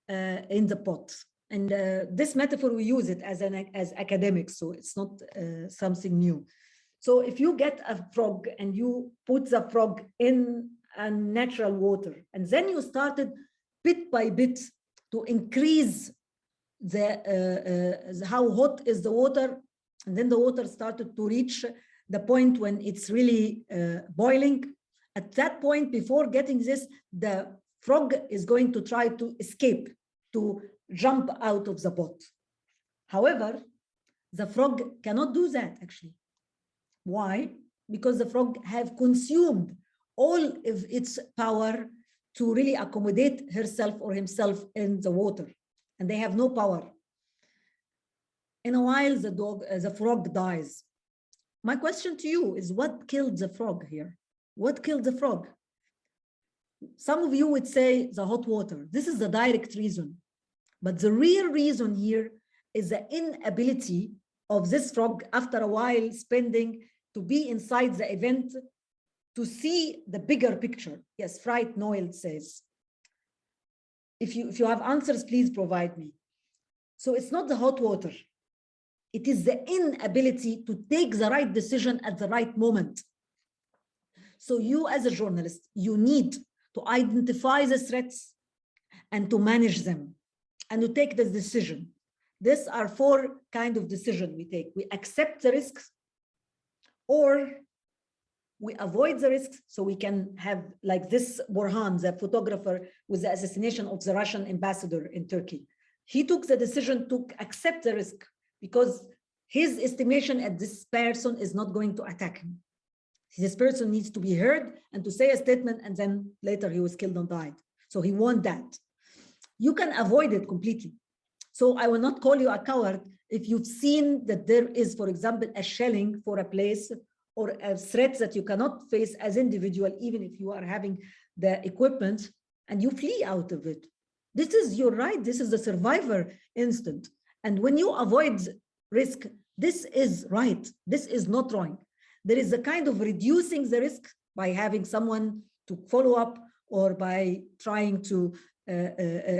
in the pot. And this metaphor, we use it as academics, so it's not something new. So if you get a frog and you put the frog in a natural water, and then you started bit by bit to increase how hot is the water, and then the water started to reach the point when it's really boiling. At that point, before getting this, the frog is going to try to escape, to jump out of the pot. However, the frog cannot do that actually. Why? Because the frog have consumed all of its power to really accommodate herself or himself in the water, and they have no power. In a while, the frog dies. My question to you is, what killed the frog here? What killed the frog? Some of you would say the hot water. This is the direct reason. But the real reason here is the inability of this frog, after a while spending, to be inside the event, to see the bigger picture. Yes, Fright Noel says. If you have answers, please provide me. So it's not the hot water. It is the inability to take the right decision at the right moment. So you as a journalist, you need to identify the threats and to manage them and to take the decision. These are four kinds of decisions we take. We accept the risks, or we avoid the risks, so we can have, like this Burhan, the photographer with the assassination of the Russian ambassador in Turkey. He took the decision to accept the risk because his estimation at this person is not going to attack him. This person needs to be heard and to say a statement, and then later he was killed and died. So he wants that. You can avoid it completely. So I will not call you a coward if you've seen that there is, for example, a shelling for a place or a threat that you cannot face as individual, even if you are having the equipment, and you flee out of it. This is your right. This is the survivor instinct. And when you avoid risk, this is right. This is not wrong. There is a kind of reducing the risk by having someone to follow up or by trying to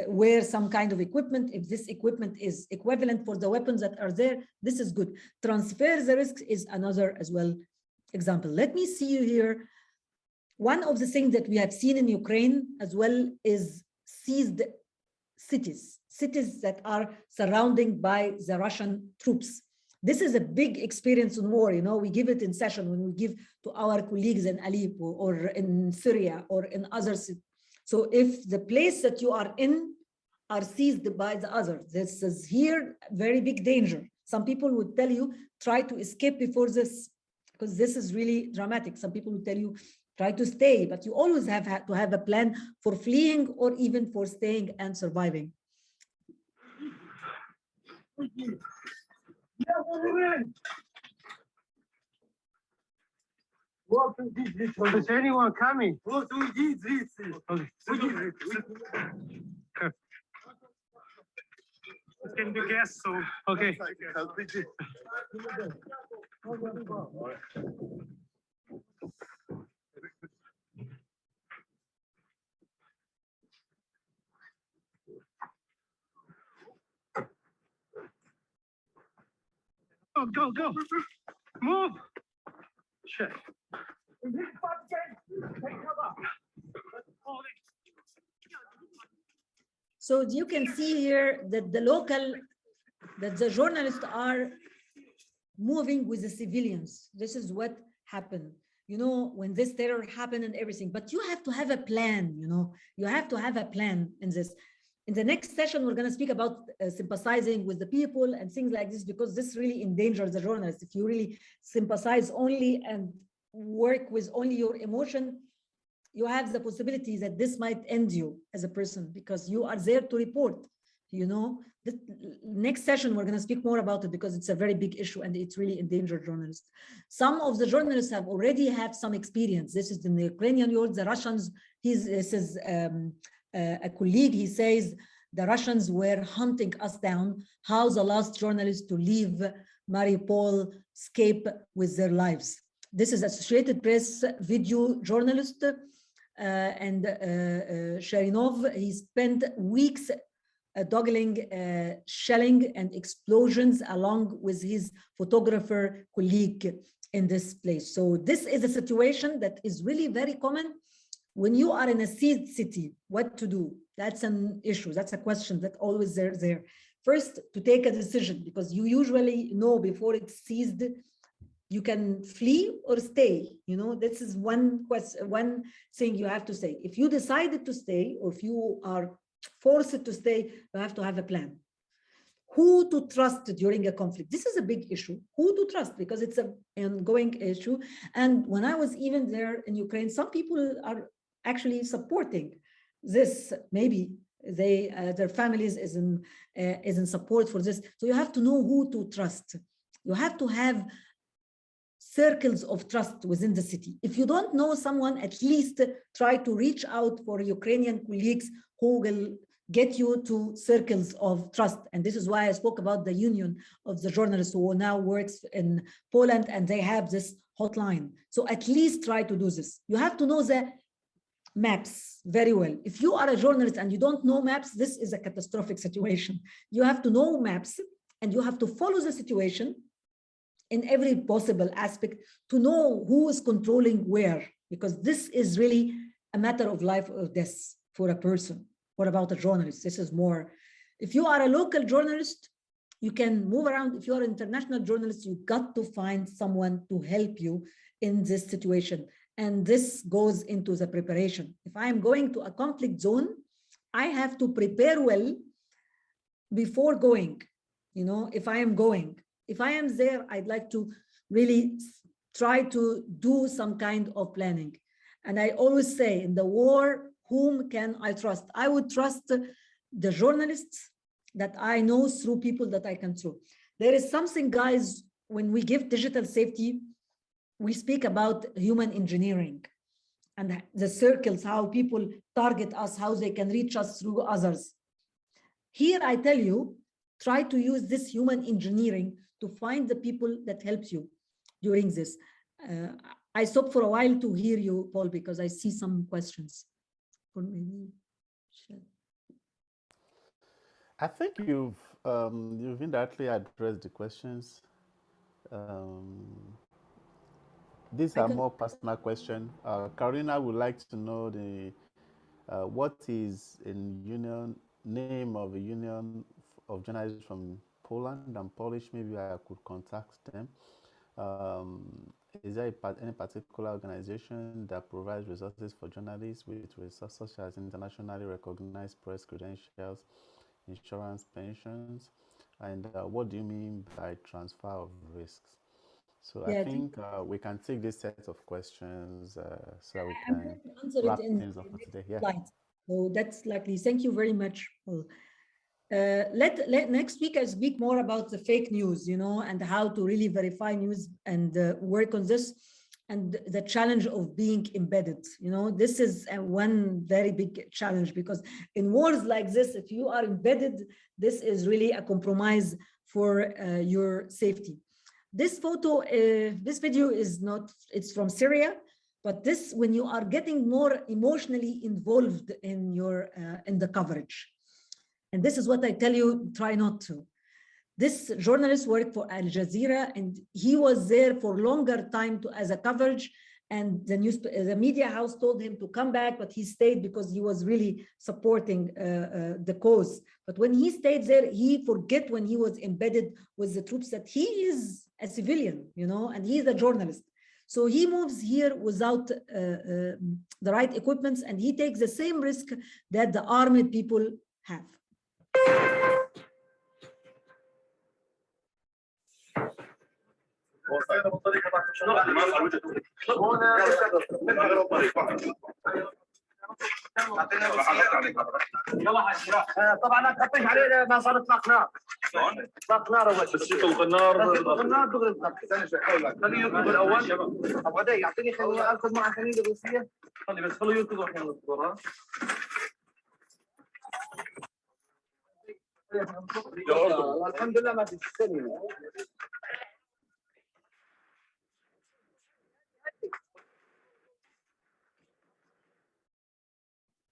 wear some kind of equipment. If this equipment is equivalent for the weapons that are there, this is good. Transfer the risk is another as well example. Let me see you here. One of the things that we have seen in Ukraine as well is seized cities that are surrounded by the Russian troops. This is a big experience in war. You know, we give it in session when we give to our colleagues in Aleppo or in Syria or in other cities. So if the place that you are in are seized by the other, this is here very big danger. Some people would tell you, try to escape before this, because this is really dramatic. Some people would tell you, try to stay, but you always have to have a plan for fleeing or even for staying and surviving. Is anyone coming? It can be guests, so okay. Go, go, move. Check. So you can see here that the journalists are moving with the civilians. This is what happened, you know, when this terror happened and everything. But you have to have a plan, you know, you have to have a plan in this. In the next session, we're going to speak about sympathizing with the people and things like this, because this really endangers the journalist. If you really sympathize only and work with only your emotion, you have the possibility that this might end you as a person, because you are there to report, you know. The next session, we're going to speak more about it because it's a very big issue and it's really endangered journalists. Some of the journalists have already had some experience. This is in the Ukrainian world. The Russians, this is a colleague, he says, the Russians were hunting us down. How the last journalists to leave Mariupol escape with their lives. This is Associated Press video journalist and Sharinov. He spent weeks dogging shelling and explosions along with his photographer colleague in this place. So this is a situation that is really very common. When you are in a seized city, what to do? That's an issue. That's a question that always there. First, to take a decision, because you usually know before it's seized, you can flee or stay. You know, this is one question, one thing you have to say. If you decided to stay, or if you are forced to stay, you have to have a plan. Who to trust during a conflict? This is a big issue. Who to trust, because it's an ongoing issue. And when I was even there in Ukraine, some people are actually supporting this. Maybe they their families is in support for this. So you have to know who to trust. You have to have circles of trust within the city. If you don't know someone, at least try to reach out for Ukrainian colleagues who will get you to circles of trust. And this is why I spoke about the union of the journalists who now works in Poland, and they have this hotline. So at least try to do this. You have to know the maps very well. If you are a journalist and you don't know maps, this is a catastrophic situation. You have to know maps and you have to follow the situation in every possible aspect to know who is controlling where, because this is really a matter of life or death for a person. What about a journalist? This is more, if you are a local journalist, you can move around. If you are an international journalist, you got to find someone to help you in this situation. And this goes into the preparation. If I am going to a conflict zone, I have to prepare well before going. You know, if I am there, I'd like to really try to do some kind of planning. And I always say, in the war, whom can I trust? I would trust the journalists that I know through people that I can trust. There is something, guys, when we give digital safety, we speak about human engineering and the circles, how people target us, how they can reach us through others. Here, I tell you, try to use this human engineering to find the people that helps you during this. I stopped for a while to hear you, Paul, because I see some questions. For maybe. I think you've indirectly addressed the questions. These are more personal questions. Karina would like to know what is a name of a union of journalists from Poland and Polish. Maybe I could contact them. Is there any particular organization that provides resources for journalists with resources such as internationally recognized press credentials, insurance, pensions? And what do you mean by transfer of risks? So yeah, I think we can take this set of questions so that we can answer wrap it in things up for today. Yeah. Slides. So that's likely. Thank you very much, Paul. Next week I speak more about the fake news, and how to really verify news and work on this, and the challenge of being embedded. This is one very big challenge, because in wars like this, if you are embedded, this is really a compromise for your safety. This photo, this video is not, it's from Syria, but this, when you are getting more emotionally involved in your in the coverage. And this is what I tell you, try not to. This journalist worked for Al Jazeera, and he was there for longer time as a coverage. And the media house told him to come back, but he stayed because he was really supporting the cause. But when he stayed there, he forget when he was embedded with the troops that he is a civilian, and he's a journalist. So he moves here without the right equipments, and he takes the same risk that the armed people have. طبعا لا تحطيش عليه ما صار اطلاق نار. اطلاق نار اول. بس يطلق النار. يطلق النار دغري بالضبط. استنى شوي حول لك. خليه يركض الاول. ابغى ده يعطيني خليني اركض معه خليني الروسيه. خلي بس خليه يركض واحنا نصبر ها. الحمد لله ما في الثانيه.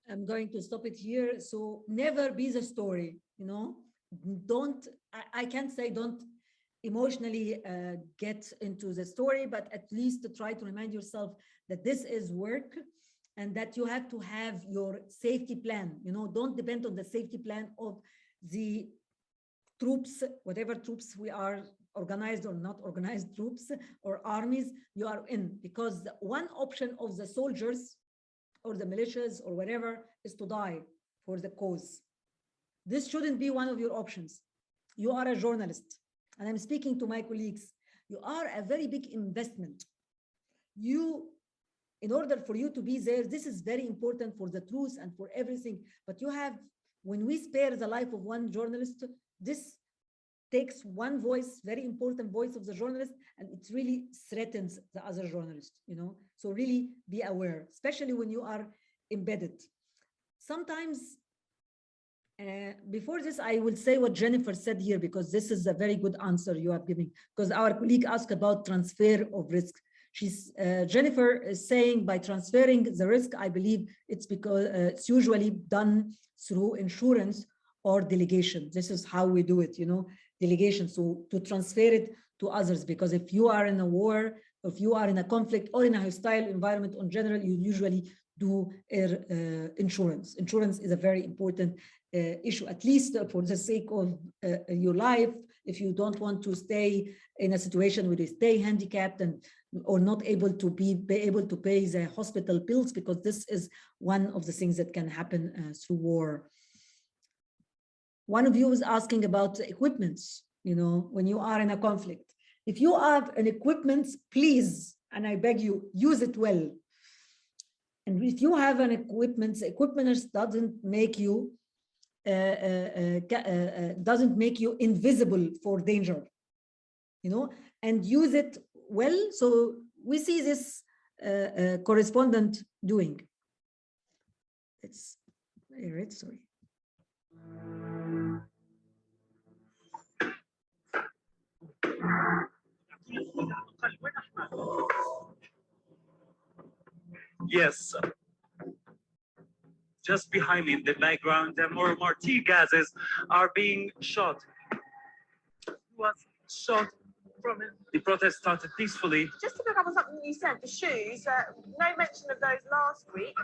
I'm going to stop it here. So never be the story, don't, I can't say don't emotionally get into the story, but at least to try to remind yourself that this is work and that you have to have your safety plan. Don't depend on the safety plan of the troops, whatever troops we are, organized or not organized troops or armies you are in, because one option of the soldiers or the militias or whatever is to die for the cause. This shouldn't be one of your options. You are a journalist, and I'm speaking to my colleagues. You are a very big investment. In order for you to be there, this is very important for the truth and for everything. But when we spare the life of one journalist, this takes one voice, very important voice of the journalist, and it really threatens the other journalist, So really be aware, especially when you are embedded. Sometimes, before this, I will say what Jennifer said here, because this is a very good answer you are giving, because our colleague asked about transfer of risk. Jennifer is saying by transferring the risk, I believe it's because it's usually done through insurance or delegation. This is how we do it, delegation. So to transfer it to others, because if you are in a war, if you are in a conflict or in a hostile environment in general, you usually do insurance. Insurance is a very important issue, at least for the sake of your life. If you don't want to stay in a situation where you stay handicapped or not able to be able to pay the hospital bills, because this is one of the things that can happen through war. One of you was asking about equipments, when you are in a conflict. If you have an equipment, please, and I beg you, use it well. And if you have an equipment, the equipment doesn't make you invisible for danger, you know, and use it well. So we see this correspondent doing. It's right, sorry. Yes. Just behind me in the background, more and more tear gases are being shot. Was shot from it. The protest started peacefully. Just to pick up on something you said, the shoes, no mention of those last week.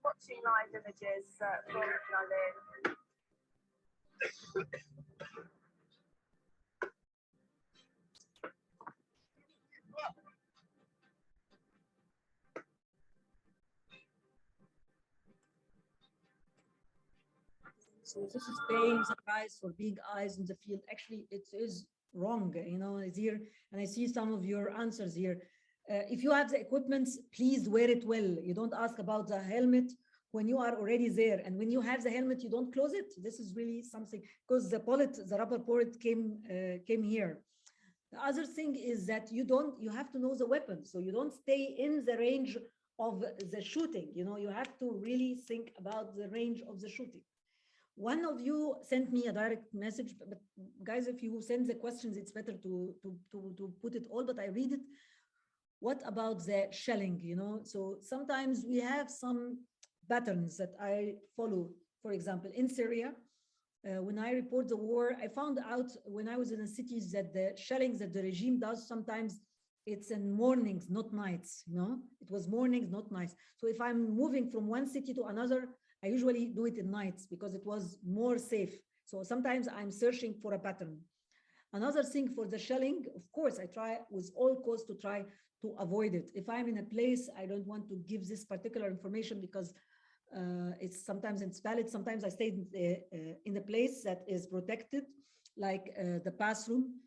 Watching live images from Berlin. So this is paying the price for being eyes in the field. Actually, it is wrong, you know, it's here, and I see some of your answers here. If you have the equipment, please wear it well. You don't ask about the helmet when you are already there. And when you have the helmet, you don't close it. This is really something, because the rubber bullet came here. The other thing is that you have to know the weapon. So you don't stay in the range of the shooting. You know, you have to really think about the range of the shooting. One of you sent me a direct message, but guys, if you send the questions, it's better to put it all, but I read it. What about the shelling, you know? So sometimes we have some patterns that I follow. For example, in Syria, when I report the war, I found out when I was in the cities that the shellings that the regime does, sometimes it's in mornings, not nights, you know? It was mornings, not nights. So if I'm moving from one city to another, I usually do it in nights because it was more safe. So sometimes I'm searching for a pattern. Another thing for the shelling, of course, I try with all costs to try to avoid it. If I'm in a place, I don't want to give this particular information because it's sometimes it's valid. Sometimes I stay in a place that is protected, like the bathroom.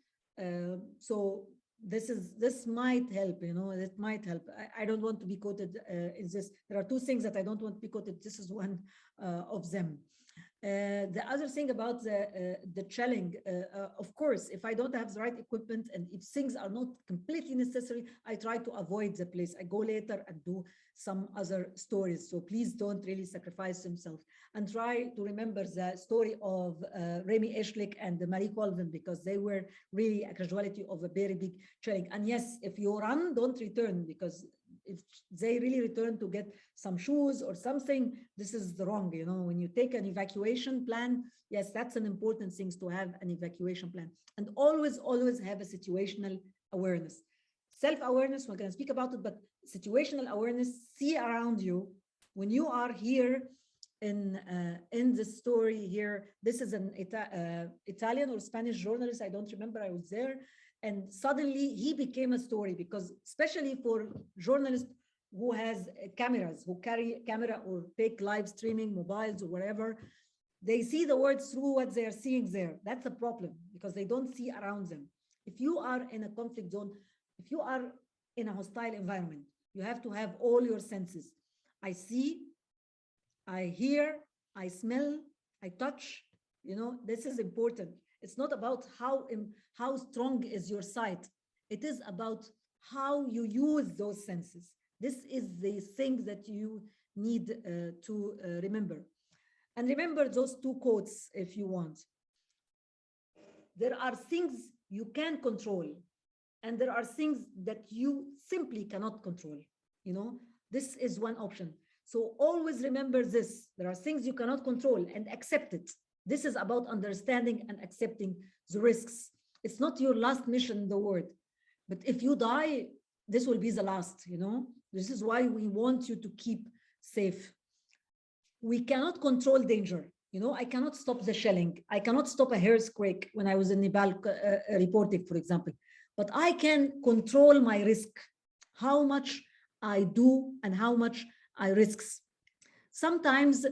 So this might help, you know, it might help. I don't want to be quoted in this. There are two things that I don't want to be quoted. This is one of them. The other thing about the shelling, of course, if I don't have the right equipment and if things are not completely necessary, I try to avoid the place. I go later and do some other stories. So please don't really sacrifice themselves, and try to remember the story of Remy Eshlik and Marie Colvin, because they were really a casualty of a very big shelling. And yes, if you run, don't return, because if they really return to get some shoes or something, this is the wrong, you know. When you take an evacuation plan, yes, that's an important thing, to have an evacuation plan. And always have a situational awareness. Self-awareness, we're going to speak about it, but situational awareness, see around you. When you are here in the story here, this is an Italian or Spanish journalist, I don't remember, I was there. And suddenly he became a story, because especially for journalists who has cameras, who carry camera or take live streaming, mobiles or whatever, they see the words through what they are seeing there. That's a problem, because they don't see around them. If you are in a conflict zone, if you are in a hostile environment, you have to have all your senses. I see, I hear, I smell, I touch, you know, this is important. It's not about how strong is your sight. It is about how you use those senses. This is the thing that you need to remember. And remember those two quotes if you want. There are things you can control, and there are things that you simply cannot control. You know, this is one option. So always remember this. There are things you cannot control, and accept it. This is about understanding and accepting the risks. It's not your last mission in the world, but if you die, this will be the last, you know. This is why we want you to keep safe. We cannot control danger. You know, I cannot stop the shelling. I cannot stop a earthquake when I was in Nepal reporting, for example, but I can control my risk, how much I do and how much I risk. Sometimes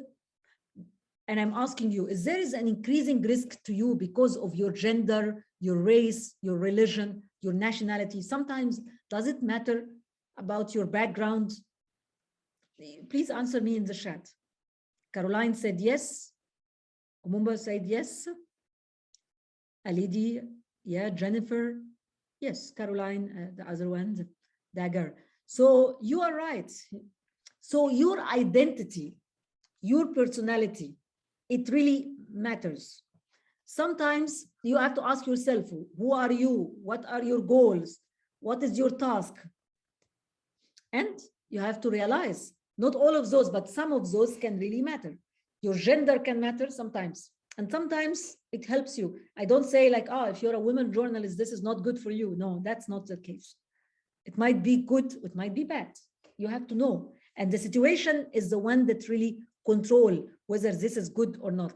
and I'm asking you, is there an increasing risk to you because of your gender, your race, your religion, your nationality? Sometimes, does it matter about your background? Please answer me in the chat. Caroline said yes. Kumumba said yes. Alidi, yeah. Jennifer, yes. Caroline, the other one, Dagger. So you are right. So your identity, your personality, it really matters. Sometimes you have to ask yourself, who are you? What are your goals? What is your task? And you have to realize, not all of those, but some of those can really matter. Your gender can matter sometimes. And sometimes it helps you. I don't say like, oh, if you're a woman journalist, this is not good for you. No, that's not the case. It might be good, it might be bad. You have to know. And the situation is the one that really control whether this is good or not.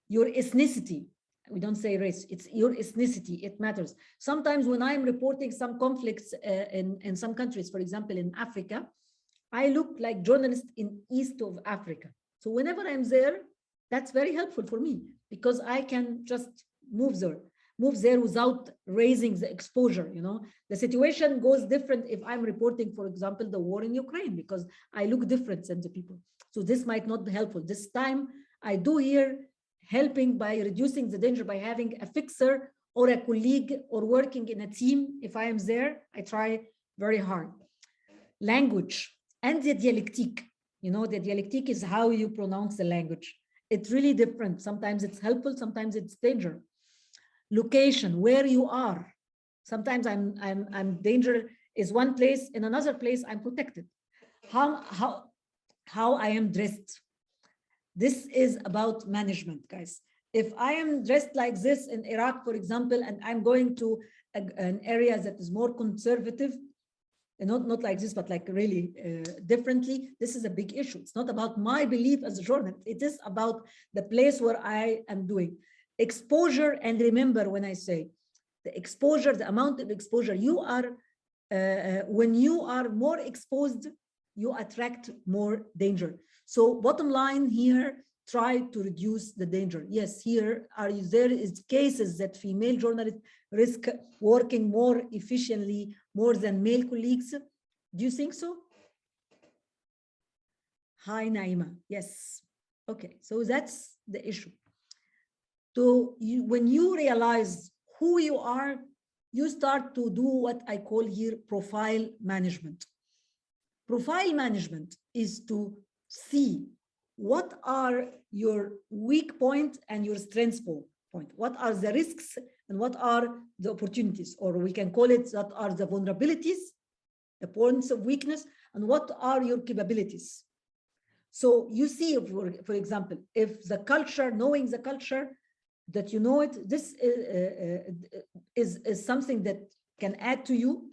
Your ethnicity, we don't say race, it's your ethnicity, it matters. Sometimes when I'm reporting some conflicts in some countries, for example, in Africa, I look like journalist in East of Africa. So whenever I'm there, that's very helpful for me because I can just move there without raising the exposure. You know, the situation goes different if I'm reporting, for example, the war in Ukraine, because I look different than the people. So this might not be helpful. This time I do here helping by reducing the danger by having a fixer or a colleague or working in a team. If I am there, I try very hard. Language and the dialectic. You know, the dialectic is how you pronounce the language. It's really different. Sometimes it's helpful, sometimes it's danger. Location, where you are. Sometimes I'm danger is one place, in another place I'm protected. How I am dressed. This is about management, guys. If I am dressed like this in Iraq, for example, and I'm going to an area that is more conservative, not like this, but like really differently, this is a big issue. It's not about my belief as a journalist. It is about the place where I am doing. Exposure, and remember when I say the exposure, the amount of exposure, you are, when you are more exposed, you attract more danger. So bottom line here, try to reduce the danger. Yes, there is cases that female journalists risk working more efficiently, more than male colleagues. Do you think so? Hi, Naima. Yes. Okay, so that's the issue. So when you realize who you are, you start to do what I call here profile management. Profile management is to see what are your weak point and your strength point. What are the risks and what are the opportunities, or we can call it that are the vulnerabilities, the points of weakness, and what are your capabilities. So you see, for example, if the culture, knowing the culture, that you know it, this is something that can add to you.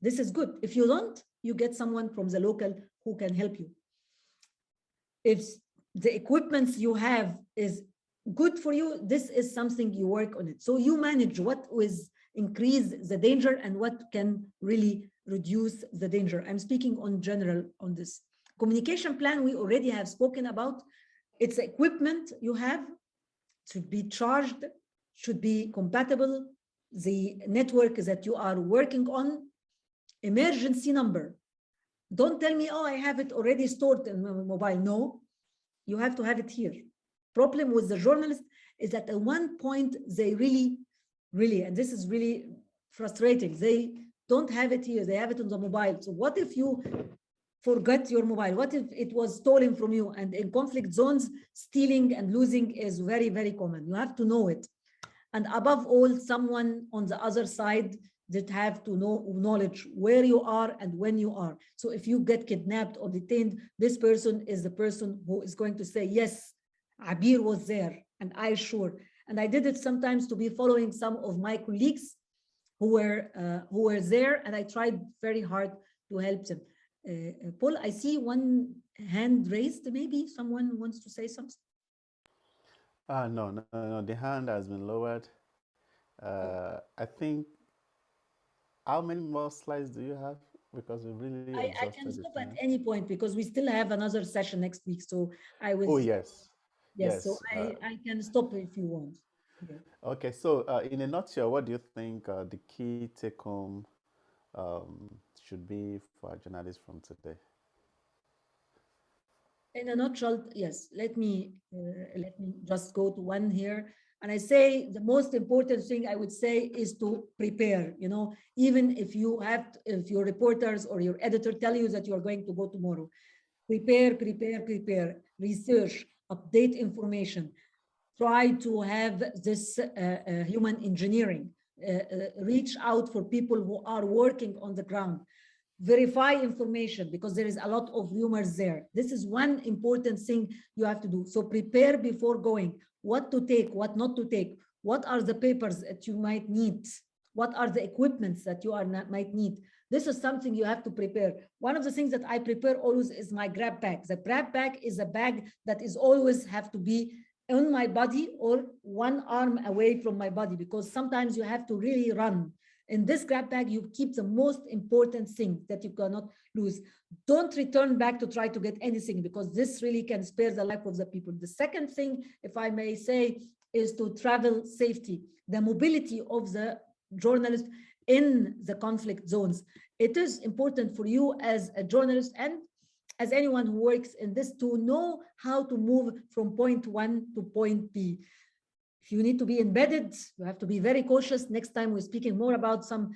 This is good. If you don't, you get someone from the local who can help you. If the equipment you have is good for you, this is something you work on it. So you manage what will increase the danger and what can really reduce the danger. I'm speaking on general on this. Communication plan, we already have spoken about. It's equipment you have, should be charged, should be compatible. The network that you are working on, emergency number. Don't tell me, oh, I have it already stored in my mobile. No, you have to have it here. Problem with the journalists is that at one point they really, and this is really frustrating, they don't have it here, they have it on the mobile. So what if you forgot your mobile? What if it was stolen from you? And in conflict zones, stealing and losing is very, very common. You have to know it. And above all, someone on the other side that have to know knowledge where you are and when you are. So if you get kidnapped or detained, this person is the person who is going to say, yes, Abeer was there, and I sure. And I did it sometimes to be following some of my colleagues who were there, and I tried very hard to help them. Paul, I see one hand raised. Maybe someone wants to say something. No, the hand has been lowered. I think, how many more slides do you have? Because we really I can stop at any point because we still have another session next week. So I was. Oh, yes. Yes, so I can stop if you want. Yeah. Okay, so in a nutshell, what do you think the key take-home should be for our journalists from today? In a nutshell, yes. Let me just go to one here, and I say the most important thing I would say is to prepare. You know, even if if your reporters or your editor tell you that you are going to go tomorrow, prepare, prepare, prepare. Research, update information. Try to have this human engineering. Reach out for people who are working on the ground. Verify information because there is a lot of rumors there. This is one important thing you have to do. So prepare before going. What to take, what not to take. What are the papers that you might need? What are the equipments that you might need? This is something you have to prepare. One of the things that I prepare always is my grab bag. The grab bag is a bag that is always have to be on my body or one arm away from my body, because sometimes you have to really run. In this grab bag, you keep the most important thing that you cannot lose. Don't return back to try to get anything, because this really can spare the life of the people. The second thing, if I may say, is to travel safety, the mobility of the journalist in the conflict zones. It is important for you as a journalist and as anyone who works in this to know how to move from point one to point B. If you need to be embedded, you have to be very cautious. Next time we're speaking more about some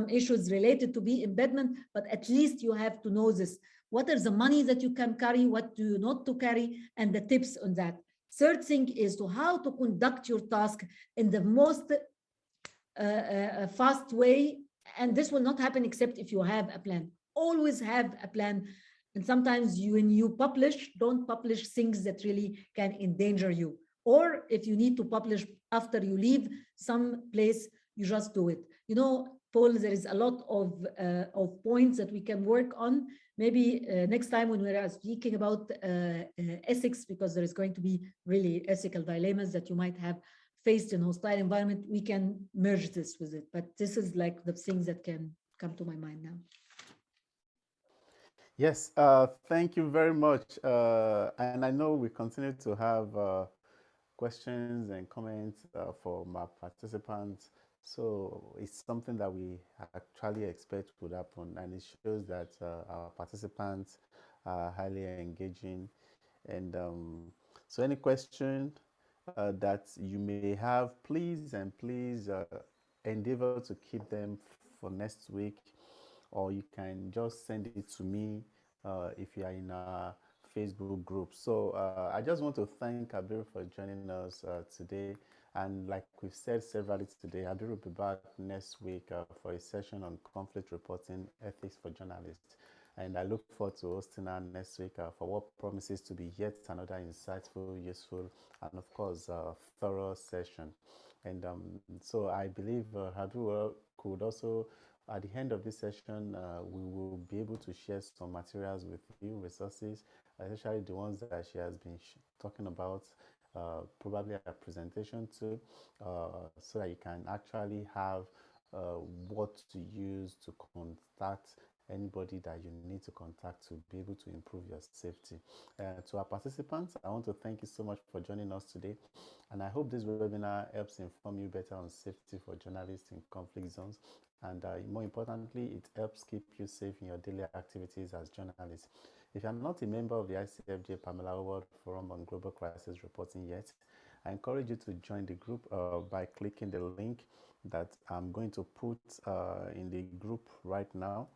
issues related to be embedment, but at least you have to know this. What is the money that you can carry? What do you not to carry? And the tips on that. Third thing is to how to conduct your task in the most fast way. And this will not happen except if you have a plan. Always have a plan. And sometimes when you publish, don't publish things that really can endanger you. Or if you need to publish after you leave some place, you just do it. You know, Paul, there is a lot of points that we can work on. Maybe next time when we are speaking about ethics, because there is going to be really ethical dilemmas that you might have faced in hostile environment, we can merge this with it. But this is like the things that can come to my mind now. Yes, thank you very much. And I know we continue to have questions and comments from our participants. So it's something that we actually expect would happen, and it shows that our participants are highly engaging. And so any question that you may have, please endeavor to keep them for next week, or you can just send it to me if you are in our Facebook group. So I just want to thank Abeer for joining us today. And like we've said severally today, Abeer will be back next week for a session on conflict reporting, ethics for journalists. And I look forward to hosting her next week for what promises to be yet another insightful, useful, and of course, thorough session. And so I believe Abeer could also, at the end of this session, we will be able to share some materials with you, resources, especially the ones that she has been talking about, probably a presentation too, so that you can actually have what to use to contact anybody that you need to contact to be able to improve your safety. To our participants, I want to thank you so much for joining us today. And I hope this webinar helps inform you better on safety for journalists in conflict zones. And more importantly, it helps keep you safe in your daily activities as journalists. If you are not a member of the ICFJ Pamela Howard Forum on Global Crisis Reporting yet, I encourage you to join the group by clicking the link that I'm going to put in the group right now.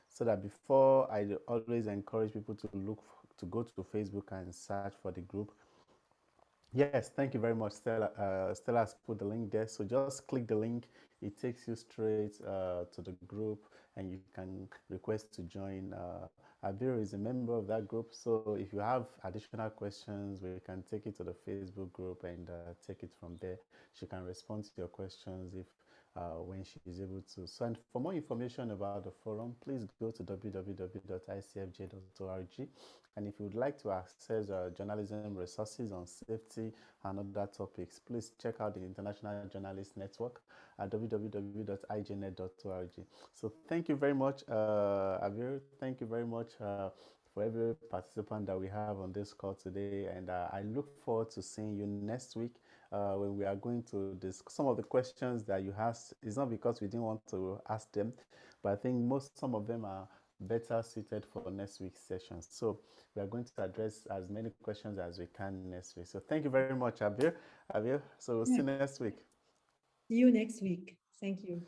So that before, I always encourage people to go to Facebook and search for the group. Yes, thank you very much, Stella. Stella has put the link there. So just click the link. It takes you straight to the group, and you can request to join. Abeer is a member of that group. So if you have additional questions, we can take it to the Facebook group and take it from there. She can respond to your questions if when she is able to. So, and for more information about the forum, please go to www.icfj.org. And if you would like to access journalism resources on safety and other topics, please check out the International Journalist Network at www.ijnet.org. So thank you very much, Abeer. Thank you very much for every participant that we have on this call today. And I look forward to seeing you next week when we are going to discuss some of the questions that you asked. It's not because we didn't want to ask them, but I think some of them are better suited for next week's session. So we are going to address as many questions as we can next week. So thank you very much, Abeer. So we'll see you next week. See you next week. Thank you.